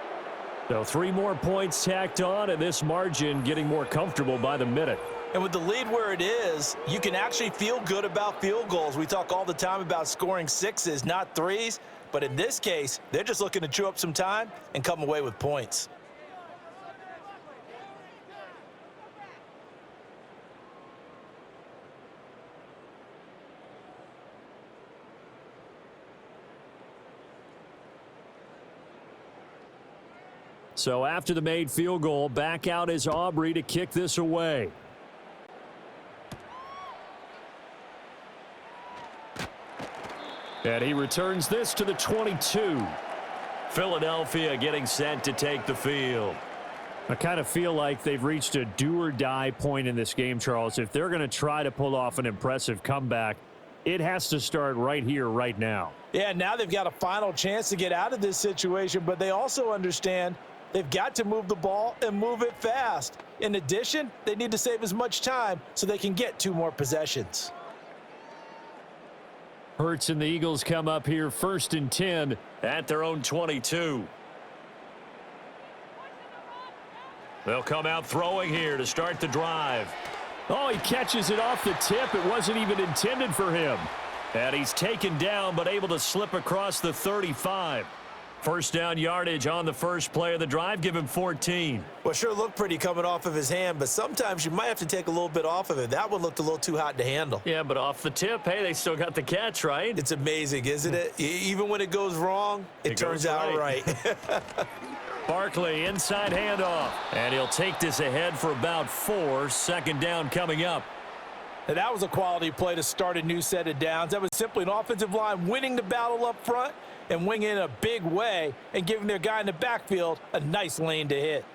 So 3 more points tacked on, and this margin getting more comfortable by the minute. And with the lead where it is, you can actually feel good about field goals. We talk all the time about scoring 6s, not 3s. But in this case, they're just looking to chew up some time and come away with points. So after the made field goal, back out is Aubrey to kick this away. And he returns this to the 22. Philadelphia getting set to take the field. I kind of feel like they've reached a do-or-die point in this game, Charles. If they're going to try to pull off an impressive comeback, it has to start right here, right now. Yeah, now they've got a final chance to get out of this situation, but they also understand they've got to move the ball and move it fast. In addition, they need to save as much time so they can get 2 more possessions. Hurts and the Eagles come up here 1st and 10 at their own 22. They'll come out throwing here to start the drive. Oh, he catches it off the tip. It wasn't even intended for him. And he's taken down but able to slip across the 35. First down yardage on the first play of the drive. Give him 14. Well, sure looked pretty coming off of his hand, but sometimes you might have to take a little bit off of it. That one looked a little too hot to handle. Yeah, but off the tip, hey, they still got the catch, right? It's amazing, isn't it? Even when it goes wrong, it turns out right. Barkley, inside handoff. And he'll take this ahead for about 4. Second down coming up. And that was a quality play to start a new set of downs. That was simply an offensive line winning the battle up front and winging in a big way and giving their guy in the backfield a nice lane to hit.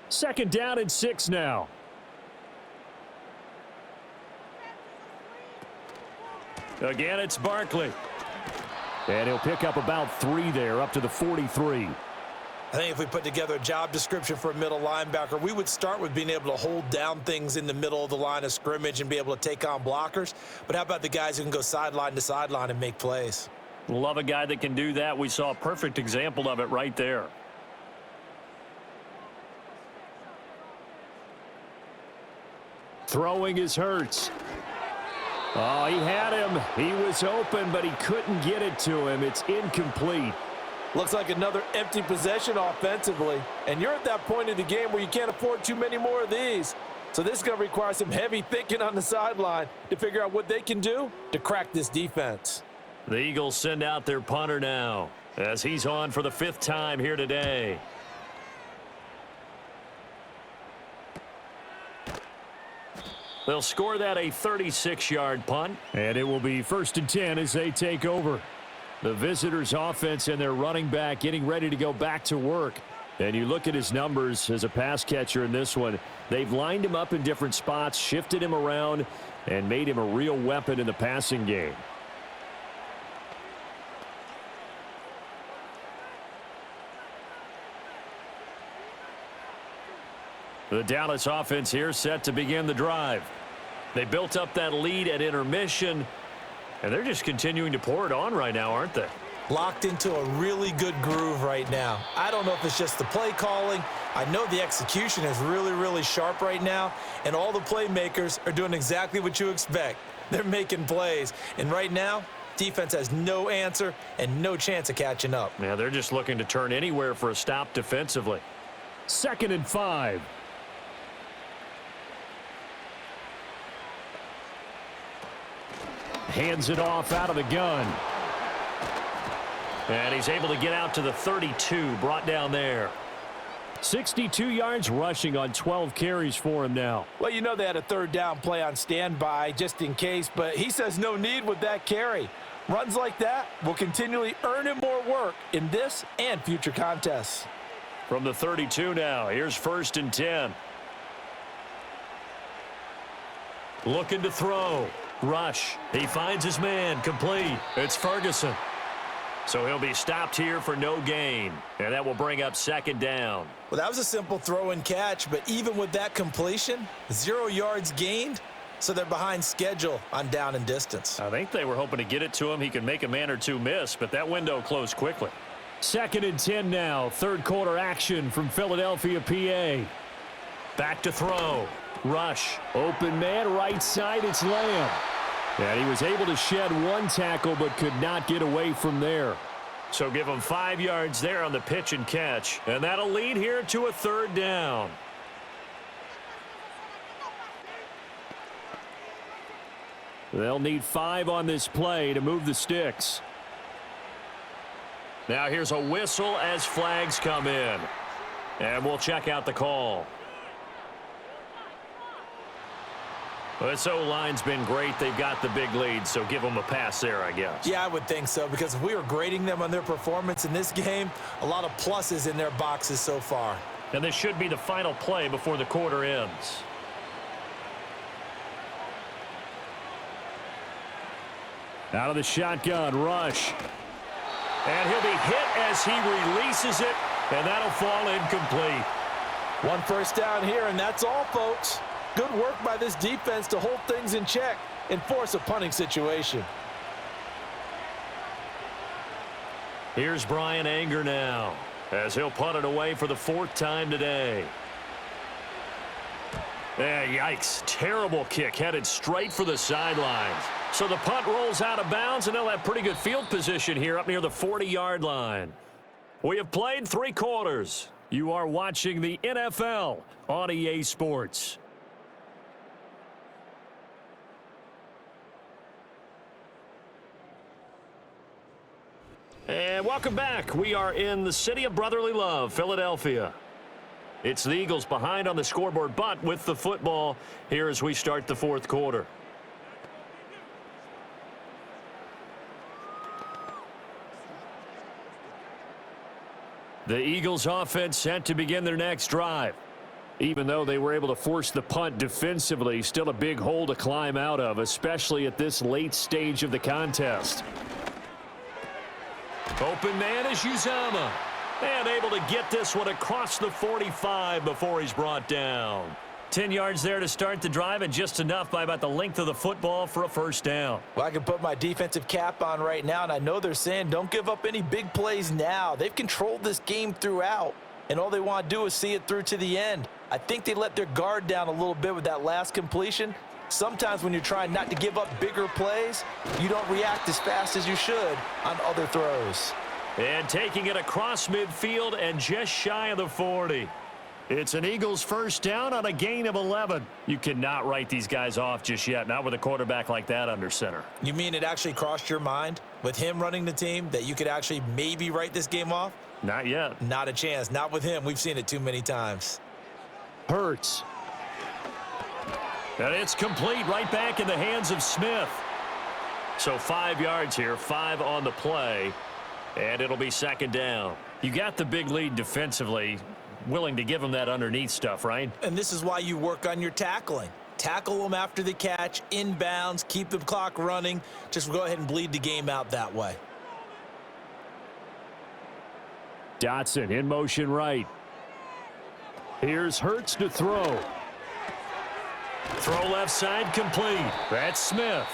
Second down and 6 now. Again, it's Barkley. And he'll pick up about 3 there, up to the 43. I think if we put together a job description for a middle linebacker, we would start with being able to hold down things in the middle of the line of scrimmage and be able to take on blockers. But how about the guys who can go sideline to sideline and make plays? Love a guy that can do that. We saw a perfect example of it right there. Throwing is Hurts. Oh, he had him. He was open, but he couldn't get it to him. It's incomplete. Looks like another empty possession offensively. And you're at that point in the game where you can't afford too many more of these. So this is going to require some heavy thinking on the sideline to figure out what they can do to crack this defense. The Eagles send out their punter now as he's on for the 5th time here today. They'll score that a 36-yard punt, and it will be 1st and 10 as they take over. The visitors' offense and their running back getting ready to go back to work. And you look at his numbers as a pass catcher in this one. They've lined him up in different spots, shifted him around, and made him a real weapon in the passing game. The Dallas offense here set to begin the drive. They built up that lead at intermission, and they're just continuing to pour it on right now, aren't they? Locked into a really good groove right now. I don't know if it's just the play calling. I know the execution is really, really sharp right now, and all the playmakers are doing exactly what you expect. They're making plays, and right now, defense has no answer and no chance of catching up. Yeah, they're just looking to turn anywhere for a stop defensively. 2nd and 5. Hands it off out of the gun. And he's able to get out to the 32, brought down there. 62 yards rushing on 12 carries for him now. Well, you know they had a 3rd down play on standby just in case, but he says no need with that carry. Runs like that will continually earn him more work in this and future contests. From the 32 now, here's 1st and 10. Looking to throw. Rush. He finds his man. Complete. It's Ferguson. So he'll be stopped here for no gain. And that will bring up 2nd down. Well, that was a simple throw and catch, but even with that completion, 0 yards gained, so they're behind schedule on down and distance. I think they were hoping to get it to him. He could make a man or two miss, but that window closed quickly. 2nd and 10 now. 3rd quarter action from Philadelphia, PA. Back to throw. Rush. Open man, right side. It's Lamb. And he was able to shed one tackle but could not get away from there. So give him 5 yards there on the pitch and catch. And that'll lead here to a 3rd down. They'll need 5 on this play to move the sticks. Now here's a whistle as flags come in. And we'll check out the call. This O-line's been great. They've got the big lead, so give them a pass there, I guess. Yeah, I would think so, because if we were grading them on their performance in this game, a lot of pluses in their boxes so far. And this should be the final play before the quarter ends. Out of the shotgun, Rush. And he'll be hit as he releases it, and that'll fall incomplete. 1 1st down here, and that's all, folks. Good work by this defense to hold things in check and force a punting situation. Here's Brian Anger now, as he'll punt it away for the 4th time today. Yikes. Terrible kick, headed straight for the sidelines. So the punt rolls out of bounds, and they'll have pretty good field position here up near the 40-yard line. We have played 3 quarters. You are watching the NFL on EA Sports. And welcome back. We are in the city of brotherly love, Philadelphia. It's the Eagles behind on the scoreboard, but with the football here as we start the 4th quarter. The Eagles offense set to begin their next drive. Even though they were able to force the punt defensively, still a big hole to climb out of, especially at this late stage of the contest. Open man is Uzama. And able to get this one across the 45 before he's brought down. 10 yards there to start the drive, and just enough by about the length of the football for a first down. Well, I can put my defensive cap on right now, and I know they're saying don't give up any big plays now. They've controlled this game throughout, and all they want to do is see it through to the end. I think they let their guard down a little bit with that last completion. Sometimes when you're trying not to give up bigger plays, you don't react as fast as you should on other throws. And taking it across midfield and just shy of the 40. It's an Eagles first down on a gain of 11. You cannot write these guys off just yet, not with a quarterback like that under center. You mean it actually crossed your mind with him running the team that you could actually maybe write this game off? Not yet. Not a chance. Not with him. We've seen it too many times. Hurts. And it's complete right back in the hands of Smith. So 5 yards here, 5 on the play, and it'll be second down. You got the big lead defensively. Willing to give them that underneath stuff, right? And this is why you work on your tackling. Tackle them after the catch, inbounds, keep the clock running. Just go ahead and bleed the game out that way. Dotson in motion right. Here's Hurts to throw. Throw left side complete. That's Smith.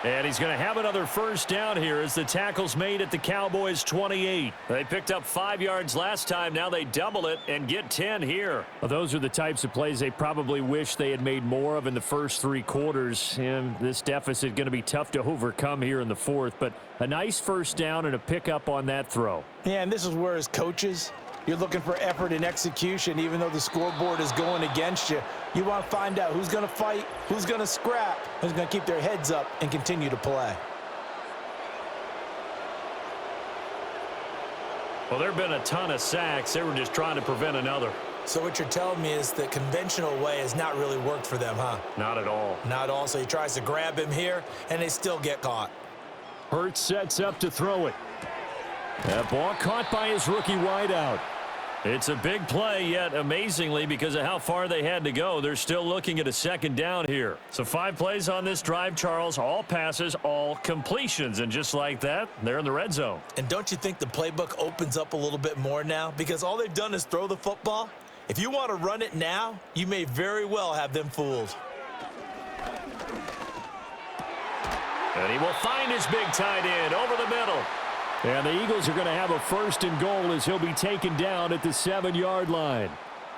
And he's going to have another first down here as the tackle's made at the Cowboys 28. They picked up 5 yards last time. Now they double it and get 10 here. Well, those are the types of plays they probably wish they had made more of in the first 3 quarters. And this deficit going to be tough to overcome here in the fourth. But a nice first down and a pickup on that throw. Yeah, and this is where as coaches, you're looking for effort and execution. Even though the scoreboard is going against you, you want to find out who's going to fight, who's going to scrap, who's going to keep their heads up and continue to play. Well, there have been a ton of sacks. They were just trying to prevent another. So what you're telling me is the conventional way has not really worked for them, huh? Not at all. Not at all. So he tries to grab him here, and they still get caught. Hurts sets up to throw it. That ball caught by his rookie wideout. It's a big play, yet amazingly, because of how far they had to go, they're still looking at a second down here. So 5 plays on this drive, Charles. All passes, all completions. And just like that, they're in the red zone. And don't you think the playbook opens up a little bit more now? Because all they've done is throw the football. If you want to run it now, you may very well have them fooled. And he will find his big tight end over the middle. And the Eagles are going to have a first and goal as he'll be taken down at the 7-yard line.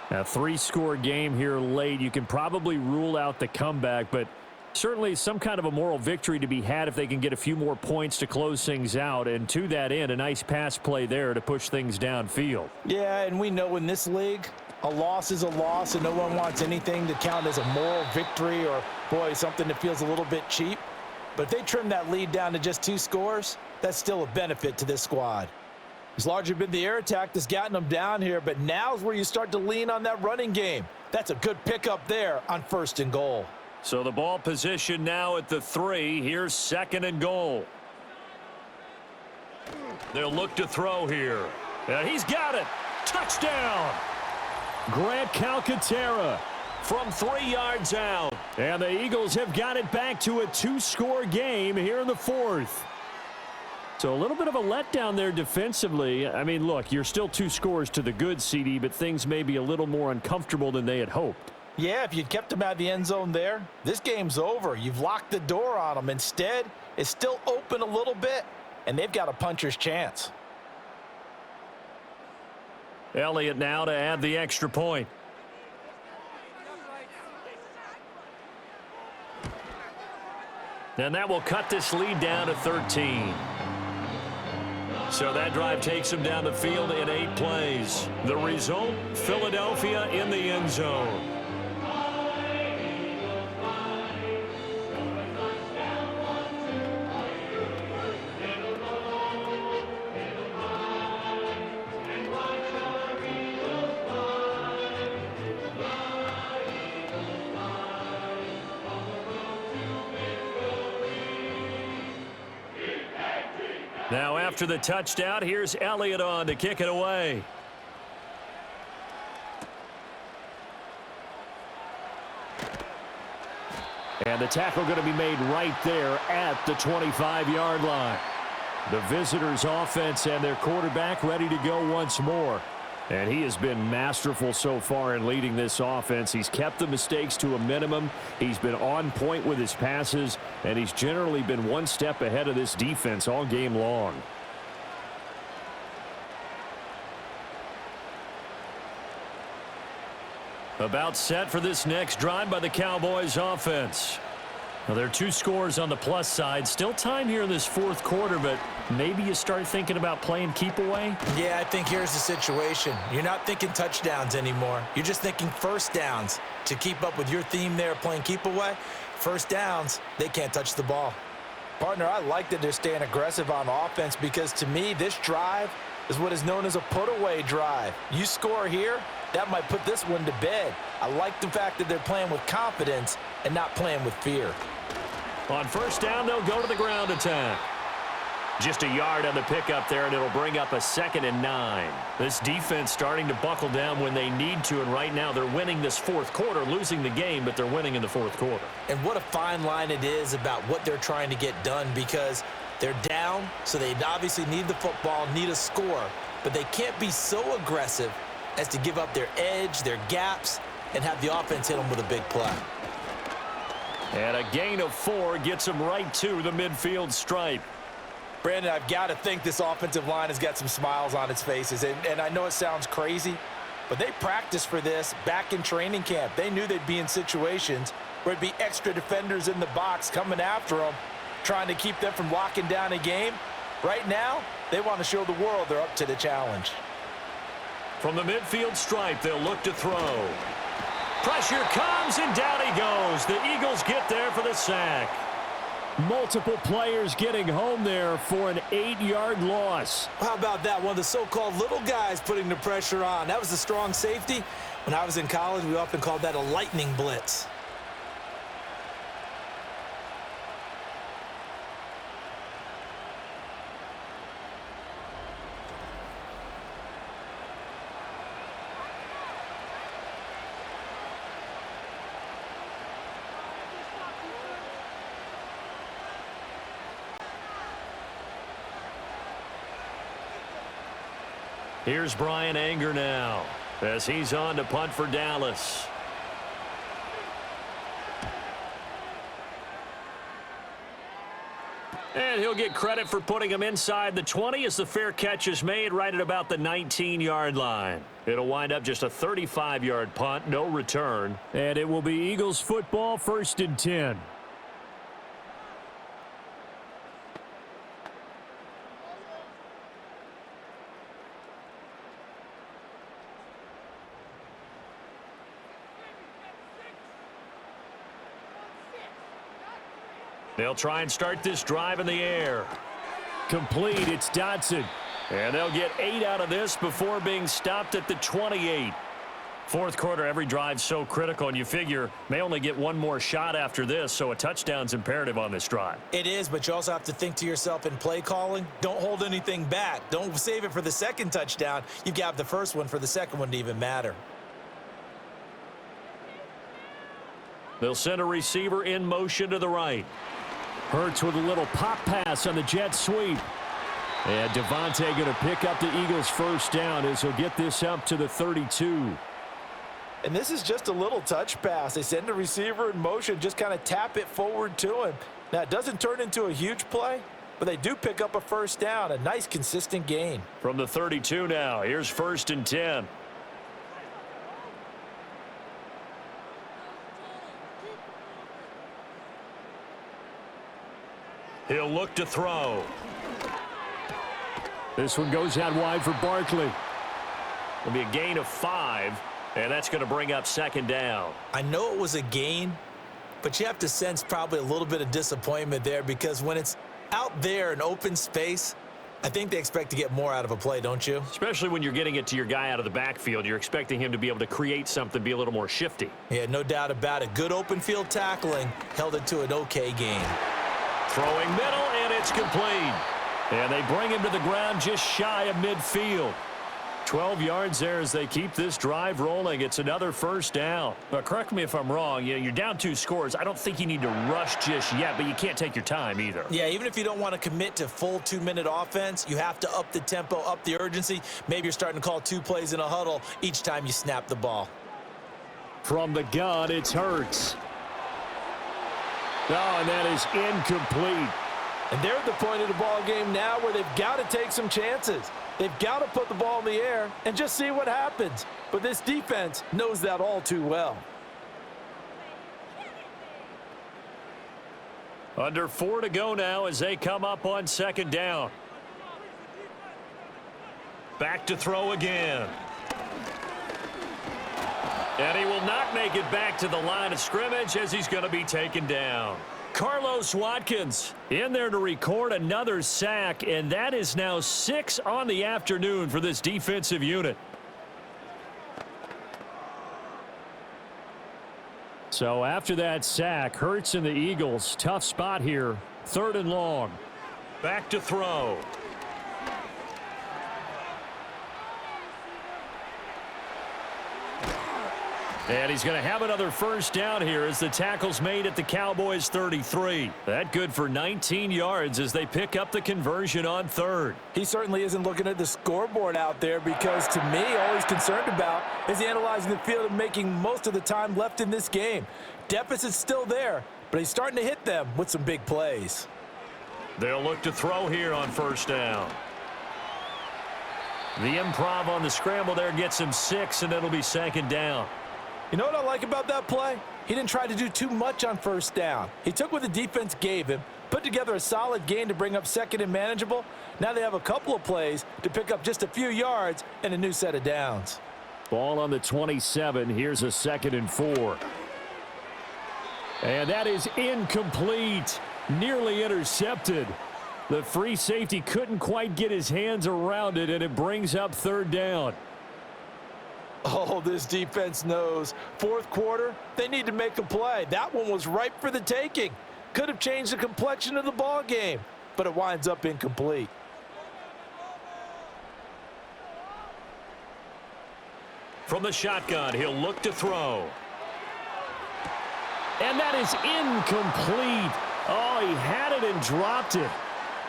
A 3-score game here late. You can probably rule out the comeback, but certainly some kind of a moral victory to be had if they can get a few more points to close things out. And to that end, a nice pass play there to push things downfield. Yeah, and we know in this league, a loss is a loss, and no one wants anything to count as a moral victory or, boy, something that feels a little bit cheap. But if they trim that lead down to just 2 scores, that's still a benefit to this squad. It's largely been the air attack that's gotten them down here, but now's where you start to lean on that running game. That's a good pickup there on first and goal. So the ball position now at the 3. Here's second and goal. They'll look to throw here. And he's got it. Touchdown. Grant Calcaterra from 3 yards out. And the Eagles have got it back to a 2-score game here in the fourth. So a little bit of a letdown there defensively. I mean, look, you're still 2 scores to the good, CD, but things may be a little more uncomfortable than they had hoped. Yeah, if you'd kept them out of the end zone there, this game's over. You've locked the door on them. Instead, it's still open a little bit, and they've got a puncher's chance. Elliott now to add the extra point. And that will cut this lead down to 13. So that drive takes him down the field in 8 plays. The result, Philadelphia in the end zone. Now after the touchdown, here's Elliott on to kick it away. And the tackle going to be made right there at the 25-yard line. The visitors' offense and their quarterback ready to go once more. And he has been masterful so far in leading this offense. He's kept the mistakes to a minimum. He's been on point with his passes, and he's generally been one step ahead of this defense all game long. About set for this next drive by the Cowboys offense. Now, there are 2 scores on the plus side. Still time here in this fourth quarter, but maybe you start thinking about playing keep away? Yeah, I think here's the situation. You're not thinking touchdowns anymore. You're just thinking first downs. To keep up with your theme there, playing keep away, first downs, they can't touch the ball. Partner, I like that they're staying aggressive on offense because to me, this drive is what is known as a put-away drive. You score here, that might put this one to bed. I like the fact that they're playing with confidence and not playing with fear. On first down, they'll go to the ground attack. Just a yard on the pickup there, and it'll bring up a 2nd and 9. This defense starting to buckle down when they need to, and right now they're winning this fourth quarter, losing the game, but they're winning in the fourth quarter. And what a fine line it is about what they're trying to get done, because they're down, so they obviously need the football, need a score, but they can't be so aggressive as to give up their edge, their gaps, and have the offense hit them with a big play. And a gain of 4 gets them right to the midfield stripe. Brandon, I've got to think this offensive line has got some smiles on its faces. And I know it sounds crazy, but they practiced for this back in training camp. They knew they'd be in situations where it'd be extra defenders in the box coming after them, trying to keep them from locking down a game. Right now, they want to show the world they're up to the challenge. From the midfield stripe, they'll look to throw. Pressure comes, and down he goes. The Eagles get there for the sack. Multiple players getting home there for an 8-yard loss. How about that? One of the so-called little guys putting the pressure on. That was the strong safety. When I was in college, we often called that a lightning blitz. Here's Brian Anger now as he's on to punt for Dallas. And he'll get credit for putting him inside the 20 as the fair catch is made right at about the 19-yard line. It'll wind up just a 35-yard punt, no return. And it will be Eagles football, 1st and 10. They'll try and start this drive in the air. Complete, it's Dotson. And they'll get 8 out of this before being stopped at the 28. Fourth quarter, every drive's so critical, and you figure may only get one more shot after this, so a touchdown's imperative on this drive. It is, but you also have to think to yourself in play calling, don't hold anything back. Don't save it for the second touchdown. You've got the first one for the second one to even matter. They'll send a receiver in motion to the right. Hurts with a little pop pass on the jet sweep. And Devontae going to pick up the Eagles' first down as he'll get this up to the 32. And this is just a little touch pass. They send the receiver in motion, just kind of tap it forward to him. Now, it doesn't turn into a huge play, but they do pick up a first down, a nice, consistent gain. From the 32 now, here's 1st and 10. He'll look to throw. This one goes out wide for Barkley. It'll be a gain of 5, and that's going to bring up 2nd down. I know it was a gain, but you have to sense probably a little bit of disappointment there because when it's out there in open space, I think they expect to get more out of a play, don't you? Especially when you're getting it to your guy out of the backfield. You're expecting him to be able to create something, be a little more shifty. Yeah, no doubt about it. Good open field tackling held it to an okay gain. Throwing middle, and it's complete. And they bring him to the ground just shy of midfield. 12 yards there as they keep this drive rolling. It's another first down. But correct me if I'm wrong. You're down 2 scores. I don't think you need to rush just yet, but you can't take your time either. Yeah, even if you don't want to commit to full 2-minute offense, you have to up the tempo, up the urgency. Maybe you're starting to call 2 plays in a huddle each time you snap the ball. From the gun, it's Hurts. Oh, and that is incomplete. And they're at the point of the ball game now where they've got to take some chances. They've got to put the ball in the air and just see what happens. But this defense knows that all too well. Under 4 to go now as they come up on second down. Back to throw again. And he will not make it back to the line of scrimmage as he's going to be taken down. Carlos Watkins in there to record another sack, and that is now 6 on the afternoon for this defensive unit. So after that sack, Hurts and the Eagles, tough spot here, 3rd and long. Back to throw. And he's going to have another first down here as the tackle's made at the Cowboys' 33. That good for 19 yards as they pick up the conversion on 3rd. He certainly isn't looking at the scoreboard out there because, to me, all he's concerned about is analyzing the field and making most of the time left in this game. Deficit's still there, but he's starting to hit them with some big plays. They'll look to throw here on first down. The improv on the scramble there gets him 6, and it'll be 2nd down. You know what I like about that play? He didn't try to do too much on first down. He took what the defense gave him, put together a solid gain to bring up 2nd and manageable. Now they have a couple of plays to pick up just a few yards and a new set of downs. Ball on the 27. Here's a 2nd and 4. And that is incomplete. Nearly intercepted. The free safety couldn't quite get his hands around it, and it brings up 3rd down. Oh, this defense knows. 4th quarter, they need to make a play. That one was ripe for the taking. Could have changed the complexion of the ball game, but it winds up incomplete. From the shotgun, he'll look to throw. And that is incomplete. Oh, he had it and dropped it.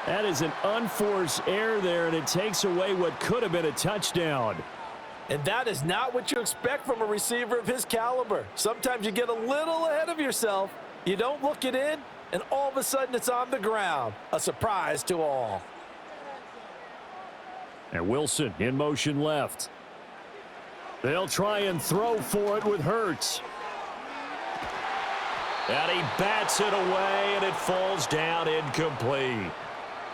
That is an unforced error there, and it takes away what could have been a touchdown. And that is not what you expect from a receiver of his caliber. Sometimes you get a little ahead of yourself. You don't look it in, and all of a sudden it's on the ground. A surprise to all. And Wilson in motion left. They'll try and throw for it with Hurts. And he bats it away, and it falls down incomplete.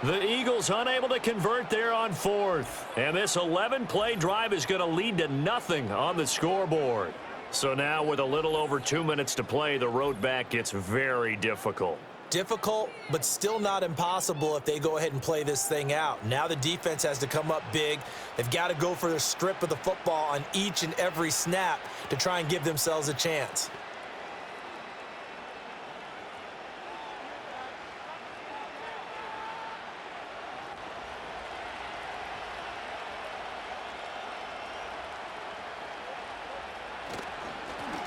The Eagles unable to convert there on 4th. And this 11-play drive is going to lead to nothing on the scoreboard. So now with a little over 2 minutes to play, the road back gets very difficult. Difficult, but still not impossible if they go ahead and play this thing out. Now the defense has to come up big. They've got to go for the strip of the football on each and every snap to try and give themselves a chance.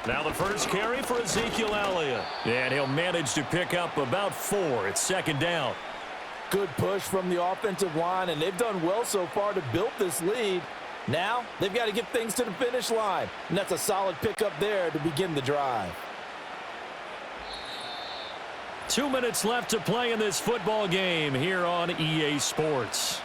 Now the first carry for Ezekiel Elliott. And he'll manage to pick up about 4. It's 2nd down. Good push from the offensive line, and they've done well so far to build this lead. Now they've got to get things to the finish line, and that's a solid pickup there to begin the drive. 2 minutes left to play in this football game here on EA Sports.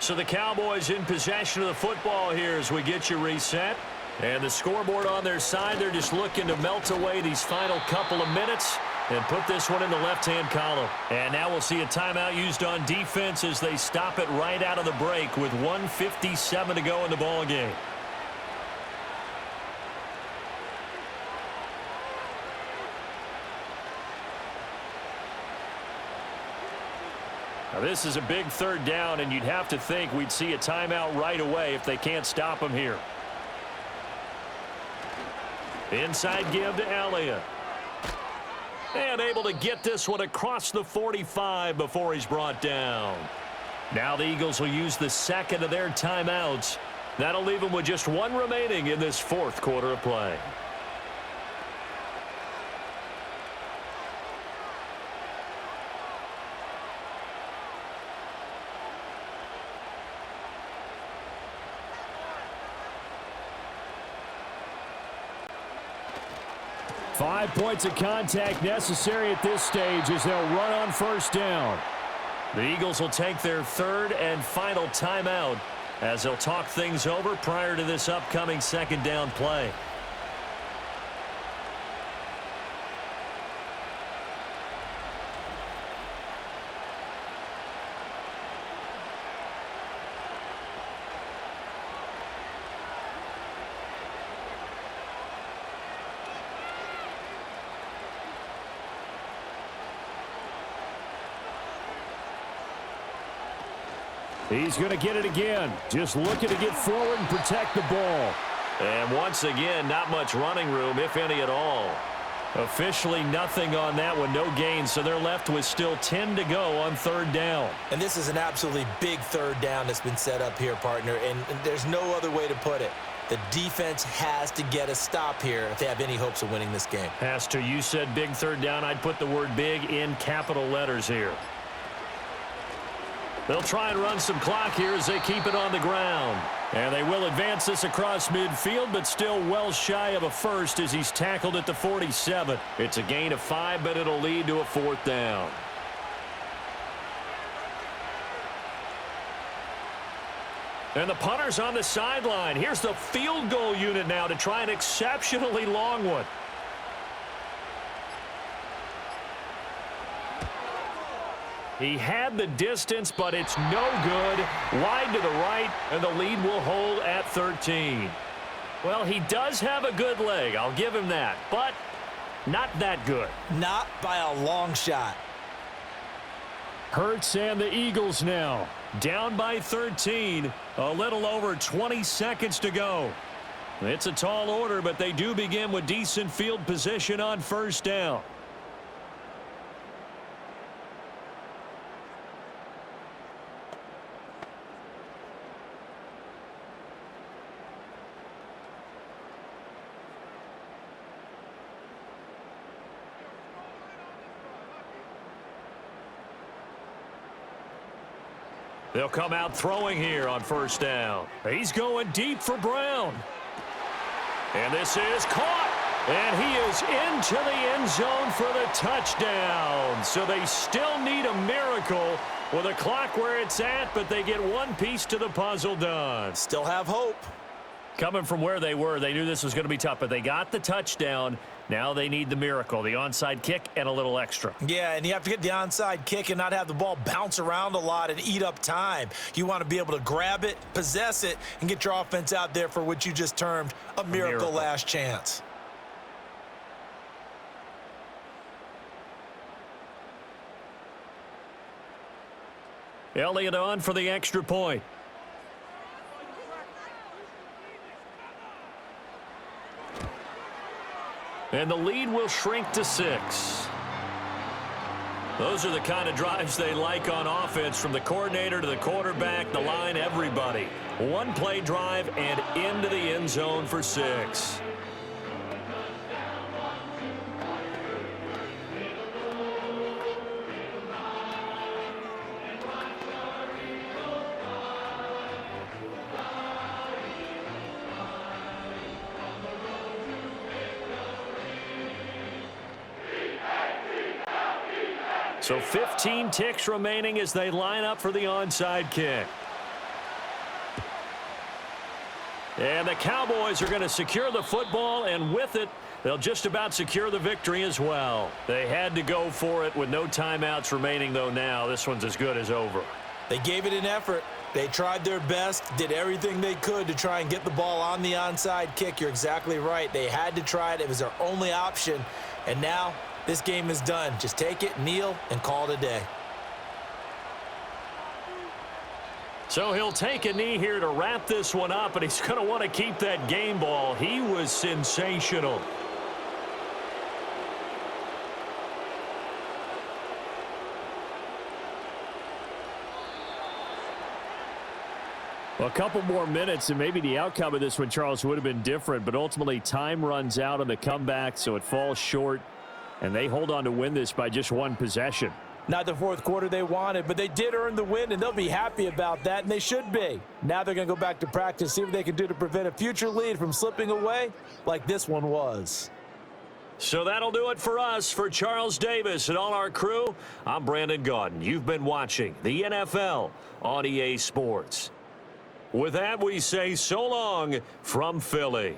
So the Cowboys in possession of the football here as we get you reset. And the scoreboard on their side, they're just looking to melt away these final couple of minutes and put this one in the left-hand column. And now we'll see a timeout used on defense as they stop it right out of the break with 1:57 to go in the ball game. Now this is a big 3rd down, and you'd have to think we'd see a timeout right away if they can't stop them here. Inside give to Elliott. And able to get this one across the 45 before he's brought down. Now the Eagles will use the second of their timeouts. That'll leave them with just one remaining in this fourth quarter of play. Five points of contact necessary at this stage as they'll run on first down. The Eagles will take their third and final timeout as they'll talk things over prior to this upcoming second down play. He's going to get it again. Just looking to get forward and protect the ball. And once again, not much running room, if any at all. Officially nothing on that one, no gain, so they're left with still 10 to go on third down. And this is an absolutely big third down that's been set up here, partner, and there's no other way to put it. The defense has to get a stop here if they have any hopes of winning this game. Has to. You said big third down. I'd put the word big in capital letters here. They'll try and run some clock here as they keep it on the ground. And they will advance this across midfield, but still well shy of a first as he's tackled at the 47. It's a gain of 5, but it'll lead to a fourth down. And the punter's on the sideline. Here's the field goal unit now to try an exceptionally long one. He had the distance, but it's no good. Wide to the right, and the lead will hold at 13. Well, he does have a good leg. I'll give him that, but not that good. Not by a long shot. Hurts and the Eagles now. Down by 13. A little over 20 seconds to go. It's a tall order, but they do begin with decent field position on first down. They'll come out throwing here on first down. He's going deep for Brown. And this is caught. And he is into the end zone for the touchdown. So they still need a miracle with a clock where it's at, but they get one piece to the puzzle done. Still have hope. Coming from where they were, they knew this was going to be tough, but they got the touchdown. Now they need the miracle, the onside kick and a little extra. Yeah, and you have to get the onside kick and not have the ball bounce around a lot and eat up time. You want to be able to grab it, possess it, and get your offense out there for what you just termed a miracle last chance. Elliott on for the extra point. And the lead will shrink to 6. Those are the kind of drives they like on offense, from the coordinator to the quarterback, the line, everybody. One play drive and into the end zone for 6. So 15 ticks remaining as they line up for the onside kick. And the Cowboys are going to secure the football, and with it, they'll just about secure the victory as well. They had to go for it with no timeouts remaining, though. Now this one's as good as over. They gave it an effort. They tried their best, did everything they could to try and get the ball on the onside kick. You're exactly right. They had to try it. It was their only option. And now this game is done. Just take it, kneel, and call it a day. So he'll take a knee here to wrap this one up, and he's going to want to keep that game ball. He was sensational. Well, a couple more minutes, and maybe the outcome of this one, Charles, would have been different. But ultimately, time runs out on the comeback, so it falls short. And they hold on to win this by just one possession. Not the fourth quarter they wanted, but they did earn the win, and they'll be happy about that, and they should be. Now they're going to go back to practice, see what they can do to prevent a future lead from slipping away like this one was. So that'll do it for us. For Charles Davis and all our crew, I'm Brandon Gaudin. You've been watching the NFL on EA Sports. With that, we say so long from Philly.